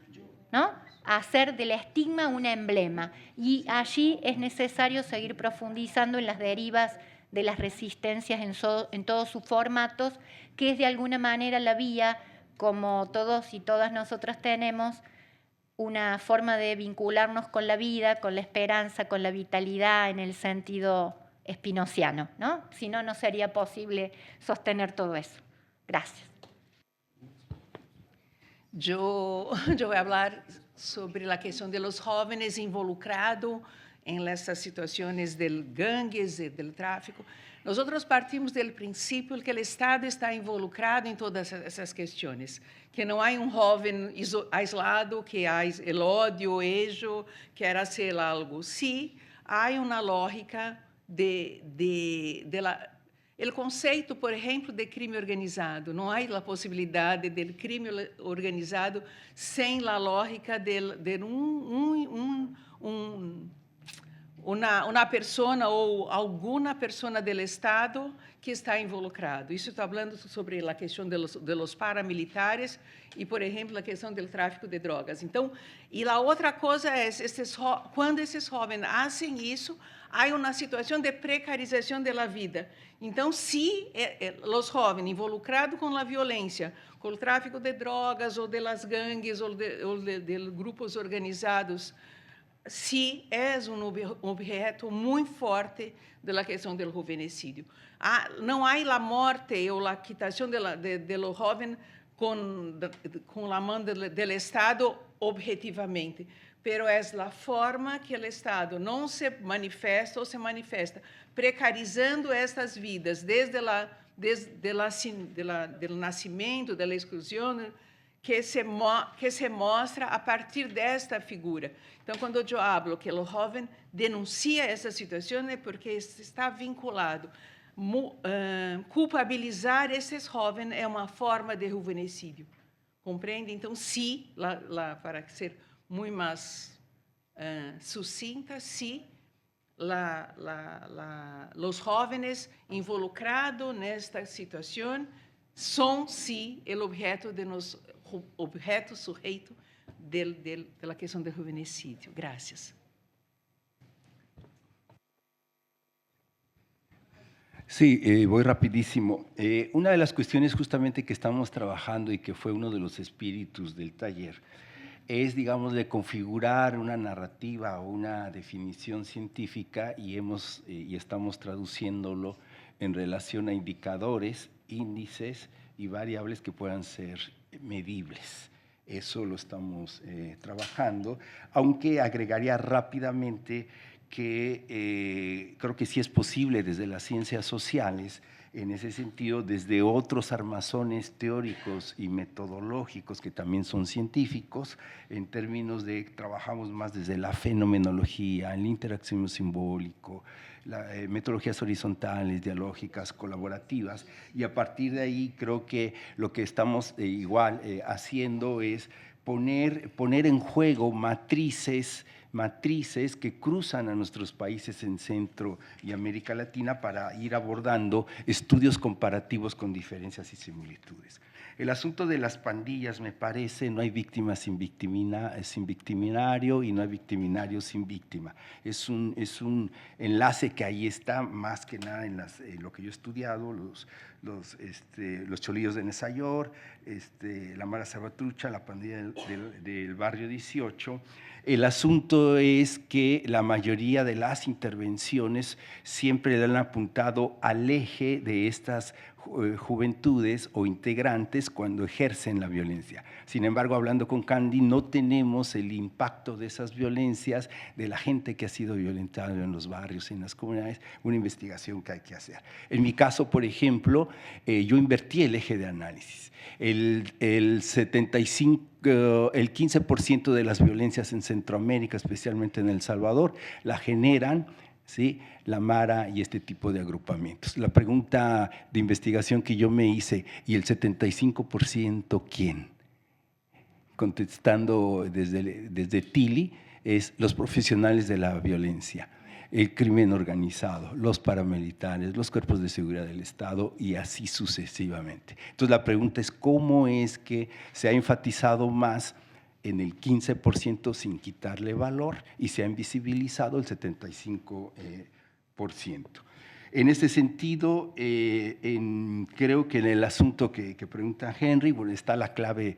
¿no? Hacer del estigma un emblema. Y allí es necesario seguir profundizando en las derivas de las resistencias en todos sus formatos, que es de alguna manera la vía, como todos y todas nosotras tenemos, una forma de vincularnos con la vida, con la esperanza, con la vitalidad en el sentido espinociano, ¿no? Si no, no sería posible sostener todo eso. Gracias. Yo voy a hablar sobre la cuestión de los jóvenes involucrados en estas situaciones del gangues y del tráfico. Nosotros partimos del principio que el Estado está involucrado en todas esas cuestiones, que no hay un joven aislado, que hay el odio, ello, quiere hacer algo. Sí, hay una lógica el conceito, por exemplo, de crime organizado. Não há a possibilidade de crime organizado sem a lógica de uma pessoa ou alguma pessoa do Estado que está involucrado. Isso está falando sobre a questão de los paramilitares e, por exemplo, a questão do tráfico de drogas. Então, e a outra coisa é, quando esses jovens fazem isso, há uma situação de precarização da vida. Então, se os jovens involucrados com a violência, com o tráfico de drogas, ou de las gangues, ou de grupos organizados, se é um objeto muito forte da questão do juvenecídio. Não há a morte ou a quitação do jovem com a mão do Estado objetivamente, pero é a forma que o Estado não se manifesta ou se manifesta, precarizando estas vidas desde o nascimento, da exclusão, que se mostra a partir desta figura. Então, quando eu falo que o jovem denuncia essa situação, é porque está vinculado. Culpabilizar esses jovens é uma forma de juvenecídio. Compreende? Então, sim, para ser muito mais sucinta, sim, os jovens involucrados nesta situação são, sim, o objeto sujeito da questão do juvenecídio. Gracias. Sí, voy rapidísimo. Una de las cuestiones justamente que estamos trabajando y que fue uno de los espíritus del taller es, digamos, de configurar una narrativa o una definición científica y estamos traduciéndolo en relación a indicadores, índices y variables que puedan ser medibles. Eso lo estamos trabajando, aunque agregaría rápidamente que creo que sí es posible desde las ciencias sociales, en ese sentido, desde otros armazones teóricos y metodológicos que también son científicos, en términos de trabajamos más desde la fenomenología, el interaccionismo simbólico, metodologías horizontales, dialógicas, colaborativas, y a partir de ahí creo que lo que estamos haciendo es poner en juego matrices que cruzan a nuestros países en Centro y América Latina para ir abordando estudios comparativos con diferencias y similitudes. El asunto de las pandillas, me parece, no hay víctima sin victiminario y no hay victiminario sin víctima. Es un enlace que ahí está, más que nada en lo que yo he estudiado, los cholillos de Nesayor, la Mara Salvatrucha, la pandilla del barrio 18. El asunto es que la mayoría de las intervenciones siempre le han apuntado al eje de estas juventudes o integrantes cuando ejercen la violencia. Sin embargo, hablando con Candy, no tenemos el impacto de esas violencias, de la gente que ha sido violentada en los barrios, en las comunidades, una investigación que hay que hacer. En mi caso, por ejemplo, yo invertí el eje de análisis. El 15% de las violencias en Centroamérica, especialmente en El Salvador, la generan, ¿sí?, la Mara y este tipo de agrupamientos. La pregunta de investigación que yo me hice, ¿y el 75% quién? Contestando desde Tili, es los profesionales de la violencia, el crimen organizado, los paramilitares, los cuerpos de seguridad del Estado y así sucesivamente. Entonces la pregunta es cómo es que se ha enfatizado más en el 15% sin quitarle valor y se ha invisibilizado el 75%. En este sentido, creo que en el asunto que pregunta Henry, bueno, está la clave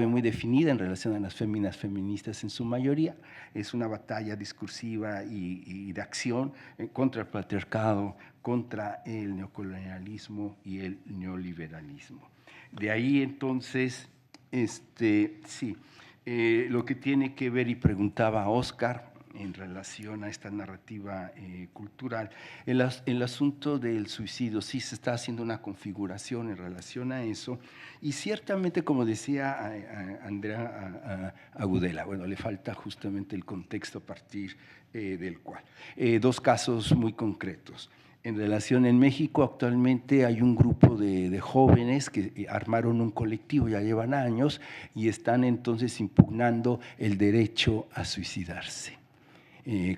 muy definida en relación a las féminas feministas en su mayoría. Es una batalla discursiva y de acción contra el patriarcado, contra el neocolonialismo y el neoliberalismo. De ahí entonces, lo que tiene que ver, y preguntaba Oscar, en relación a esta narrativa cultural, el asunto del suicidio, sí se está haciendo una configuración en relación a eso, y ciertamente, como decía Andrea Agudela, bueno, le falta justamente el contexto a partir del cual. Dos casos muy concretos. En relación en México, actualmente hay un grupo de jóvenes que armaron un colectivo, ya llevan años, y están entonces impugnando el derecho a suicidarse.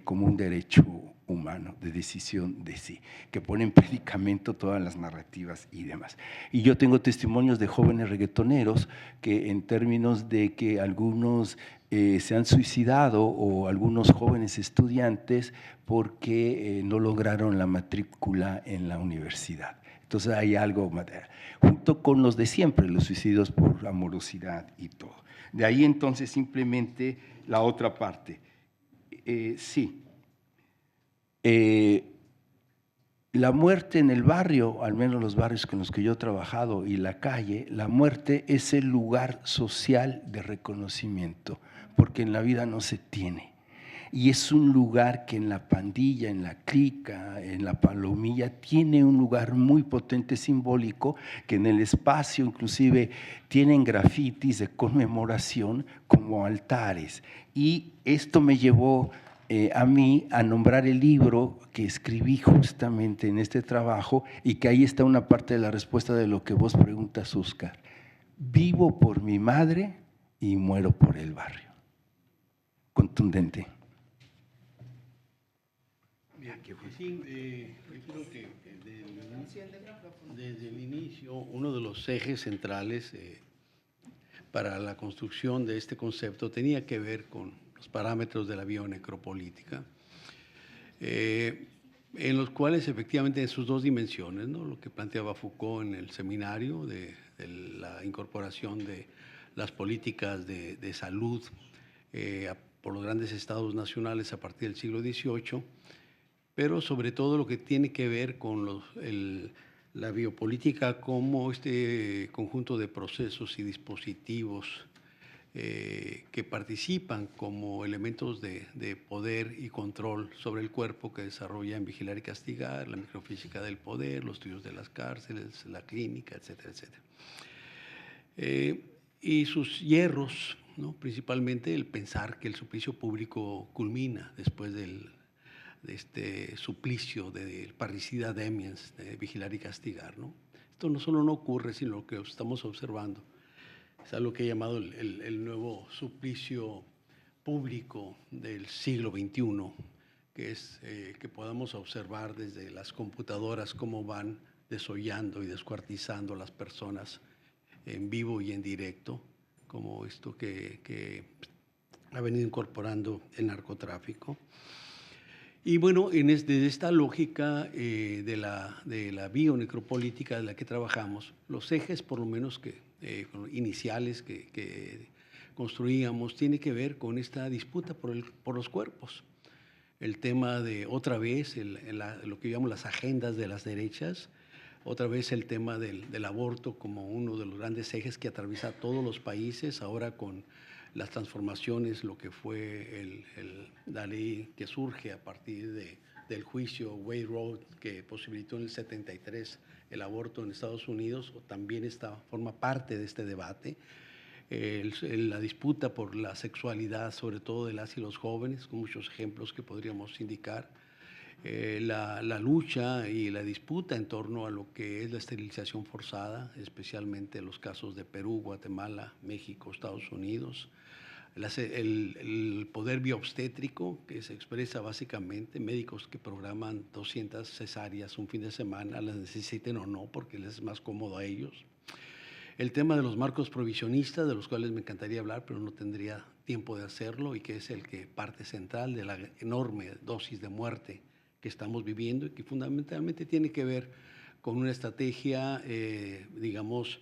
Como un derecho humano de decisión de sí, que pone en predicamento todas las narrativas y demás. Y yo tengo testimonios de jóvenes reggaetoneros que en términos de que algunos se han suicidado o algunos jóvenes estudiantes porque no lograron la matrícula en la universidad. Entonces hay algo material, junto con los de siempre, los suicidios por amorosidad y todo. De ahí entonces simplemente la otra parte. La muerte en el barrio, al menos los barrios con los que yo he trabajado y la calle, la muerte es el lugar social de reconocimiento, porque en la vida no se tiene. Y es un lugar que en la pandilla, en la clica, en la palomilla, tiene un lugar muy potente simbólico, que en el espacio inclusive tienen grafitis de conmemoración como altares. Y esto me llevó a mí a nombrar el libro que escribí justamente en este trabajo y que ahí está una parte de la respuesta de lo que vos preguntas, Oscar. vivo por mi madre y muero por el barrio. Contundente. Bien, sí, yo creo que desde el inicio, uno de los ejes centrales para la construcción de este concepto tenía que ver con los parámetros de la bionecropolítica, en los cuales efectivamente en sus dos dimensiones, ¿no? Lo que planteaba Foucault en el seminario de la incorporación de las políticas de salud por los grandes estados nacionales a partir del siglo XVIII, pero sobre todo lo que tiene que ver con la biopolítica como este conjunto de procesos y dispositivos que participan como elementos de poder y control sobre el cuerpo que desarrolla en Vigilar y Castigar, la microfísica del poder, los estudios de las cárceles, la clínica, etcétera, etcétera. Y sus hierros, ¿no? Principalmente el pensar que el suplicio público culmina después de este suplicio del parricida Demiens, de Vigilar y Castigar, ¿no? Esto no solo no ocurre, sino lo que estamos observando. Es algo que he llamado el nuevo suplicio público del siglo XXI, que es que podamos observar desde las computadoras cómo van desollando y descuartizando a las personas en vivo y en directo, como esto que ha venido incorporando el narcotráfico. Y bueno, desde esta lógica de la bionecropolítica de la que trabajamos, los ejes por lo menos iniciales que construíamos tiene que ver con esta disputa por los cuerpos. El tema de otra vez lo que llamamos las agendas de las derechas, otra vez el tema del aborto como uno de los grandes ejes que atraviesa todos los países, ahora con las transformaciones, lo que fue la ley que surge a partir del juicio Wade Road, que posibilitó en el 73 el aborto en Estados Unidos, también forma parte de este debate. La disputa por la sexualidad, sobre todo de las y los jóvenes, con muchos ejemplos que podríamos indicar. La lucha y la disputa en torno a lo que es la esterilización forzada, especialmente los casos de Perú, Guatemala, México, Estados Unidos. El poder bioobstétrico, que se expresa básicamente médicos que programan 200 cesáreas un fin de semana, las necesiten o no, porque les es más cómodo a ellos. El tema de los marcos provisionistas, de los cuales me encantaría hablar, pero no tendría tiempo de hacerlo, y que es parte central de la enorme dosis de muerte que estamos viviendo y que fundamentalmente tiene que ver con una estrategia, digamos,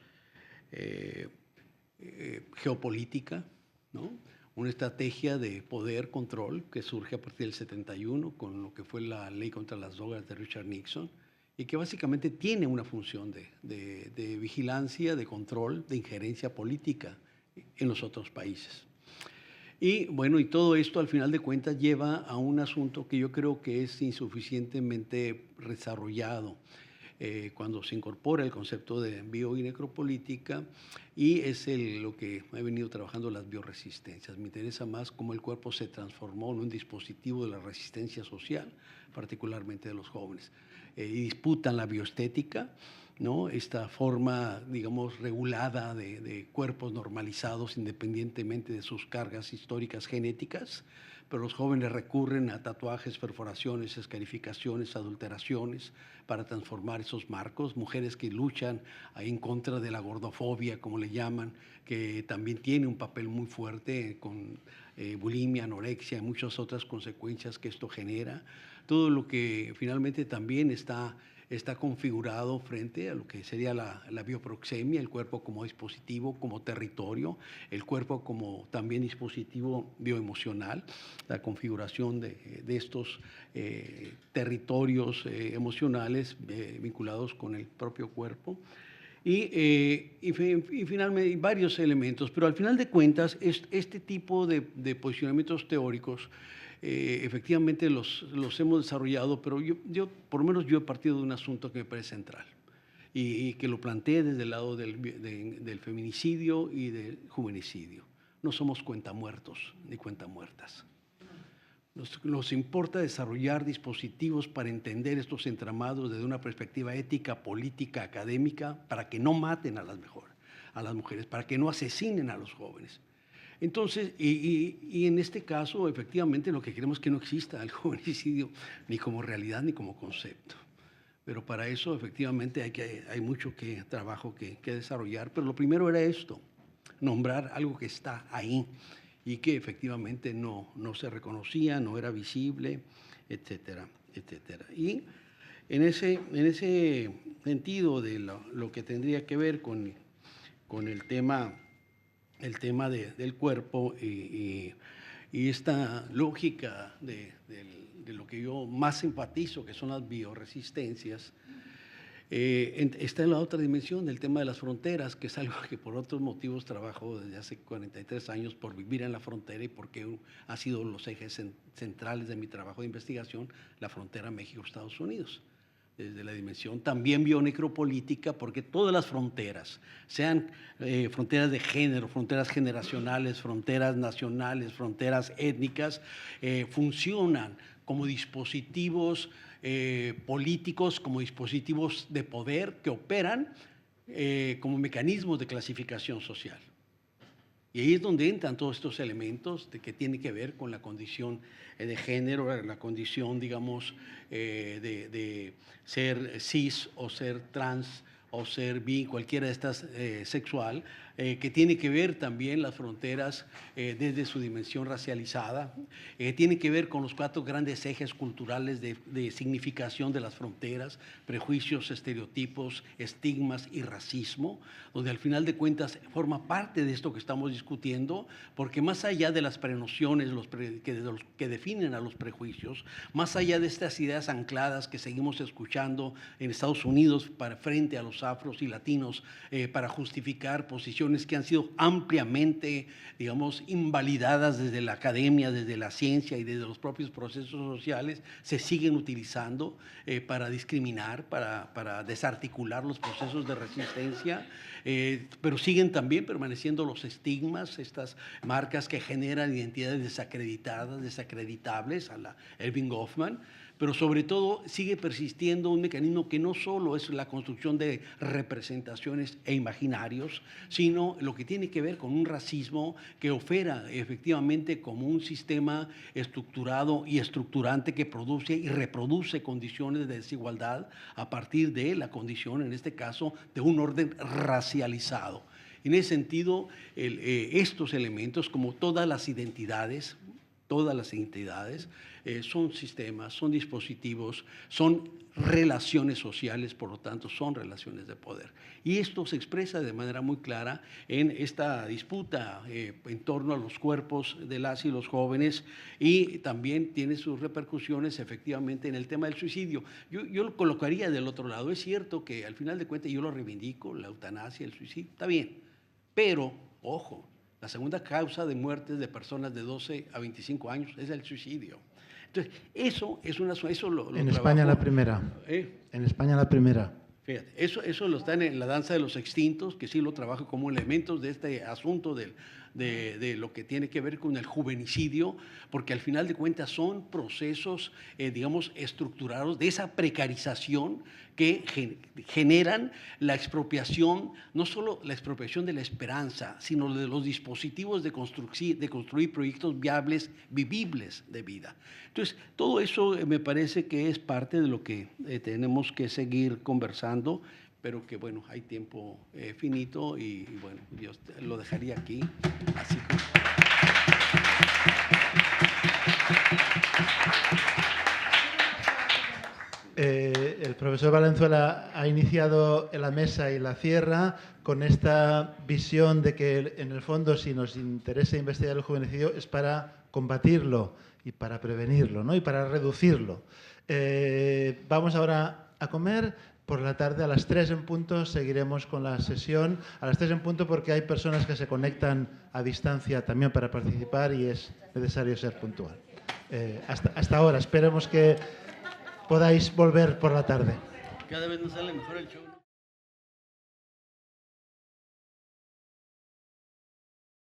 geopolítica, ¿no? Una estrategia de poder, control, que surge a partir del 71 con lo que fue la ley contra las drogas de Richard Nixon, y que básicamente tiene una función de vigilancia, de control, de injerencia política en los otros países. Y bueno, y todo esto al final de cuentas lleva a un asunto que yo creo que es insuficientemente desarrollado cuando se incorpora el concepto de bionecropolítica, y es lo que he venido trabajando, las bioresistencias. Me interesa más cómo el cuerpo se transformó en un dispositivo de la resistencia social, particularmente de los jóvenes. Y disputan la bioestética, ¿no? Esta forma, digamos, regulada de cuerpos normalizados independientemente de sus cargas históricas genéticas, pero los jóvenes recurren a tatuajes, perforaciones, escarificaciones, adulteraciones para transformar esos marcos. Mujeres que luchan en contra de la gordofobia, como le llaman, que también tiene un papel muy fuerte con bulimia, anorexia y muchas otras consecuencias que esto genera. Todo lo que finalmente también está configurado frente a lo que sería la bioproxemia, el cuerpo como dispositivo, como territorio, el cuerpo como también dispositivo bioemocional, la configuración de estos territorios emocionales vinculados con el propio cuerpo. Y finalmente varios elementos, pero al final de cuentas este tipo de posicionamientos teóricos efectivamente los hemos desarrollado, pero yo por lo menos yo he partido de un asunto que me parece central y que lo planteé desde el lado del feminicidio y del juvenicidio. No somos cuentamuertos ni cuentamuertas. Nos importa desarrollar dispositivos para entender estos entramados desde una perspectiva ética, política, académica, para que no maten a las mejores. a las mujeres, para que no asesinen a los jóvenes. Entonces, y en este caso, efectivamente, lo que queremos es que no exista el jovenicidio ni como realidad ni como concepto. Pero para eso, efectivamente, hay mucho trabajo que desarrollar. Pero lo primero era esto, nombrar algo que está ahí y que efectivamente no se reconocía, no era visible, etcétera, etcétera. Y en ese sentido de lo que tendría que ver con el tema del cuerpo y esta lógica de lo que yo más empatizo, que son las bioresistencias, está en la otra dimensión del tema de las fronteras, que es algo que por otros motivos trabajo desde hace 43 años por vivir en la frontera y porque ha sido los ejes centrales de mi trabajo de investigación, la frontera México-Estados Unidos. Desde la dimensión también bionecropolítica, porque todas las fronteras, sean fronteras de género, fronteras generacionales, fronteras nacionales, fronteras étnicas, funcionan como dispositivos políticos, como dispositivos de poder que operan como mecanismos de clasificación social. Y ahí es donde entran todos estos elementos que tienen que ver con la condición de género, la condición, digamos, de ser cis o ser trans o ser bi, cualquiera de estas sexual, que tiene que ver también las fronteras desde su dimensión racializada, tiene que ver con los 4 grandes ejes culturales de significación de las fronteras, prejuicios, estereotipos, estigmas y racismo, donde al final de cuentas forma parte de esto que estamos discutiendo, porque más allá de las prenociones que definen a los prejuicios, más allá de estas ideas ancladas que seguimos escuchando en Estados Unidos frente a los afros y latinos para justificar posiciones que han sido ampliamente, digamos, invalidadas desde la academia, desde la ciencia y desde los propios procesos sociales, se siguen utilizando para discriminar, para desarticular los procesos de resistencia, pero siguen también permaneciendo los estigmas, estas marcas que generan identidades desacreditadas, desacreditables, a la Erving Goffman, pero sobre todo sigue persistiendo un mecanismo que no solo es la construcción de representaciones e imaginarios, sino lo que tiene que ver con un racismo que opera efectivamente como un sistema estructurado y estructurante que produce y reproduce condiciones de desigualdad a partir de la condición, en este caso, de un orden racializado. En ese sentido, estos elementos, como todas las identidades, son sistemas, son dispositivos, son relaciones sociales, por lo tanto son relaciones de poder. Y esto se expresa de manera muy clara en esta disputa en torno a los cuerpos de las y los jóvenes, y también tiene sus repercusiones efectivamente en el tema del suicidio. Yo lo colocaría del otro lado. Es cierto que al final de cuentas yo lo reivindico, la eutanasia, el suicidio, está bien, pero, ojo, la segunda causa de muertes de personas de 12 a 25 años es el suicidio. Entonces, eso lo en España la primera. En España la primera. Fíjate, eso lo está en la danza de los extintos, que sí lo trabajo como elementos de este asunto de lo que tiene que ver con el juvenicidio, porque al final de cuentas son procesos, digamos, estructurados de esa precarización que generan la expropiación, no solo la expropiación de la esperanza, sino de los dispositivos de construir proyectos viables, vivibles de vida. Entonces, todo eso me parece que es parte de lo que tenemos que seguir conversando, pero que, bueno, hay tiempo finito y, bueno, yo lo dejaría aquí. Así que... El profesor Valenzuela ha iniciado la mesa y la cierra con esta visión de que, en el fondo, si nos interesa investigar el juvenicidio es para combatirlo y para prevenirlo, ¿no? Y para reducirlo. Vamos ahora a comer. Por la tarde, a las 3 en punto, seguiremos con la sesión. A las 3 en punto porque hay personas que se conectan a distancia también para participar y es necesario ser puntual. Hasta ahora. Esperemos que podáis volver por la tarde. Cada vez nos sale mejor el show.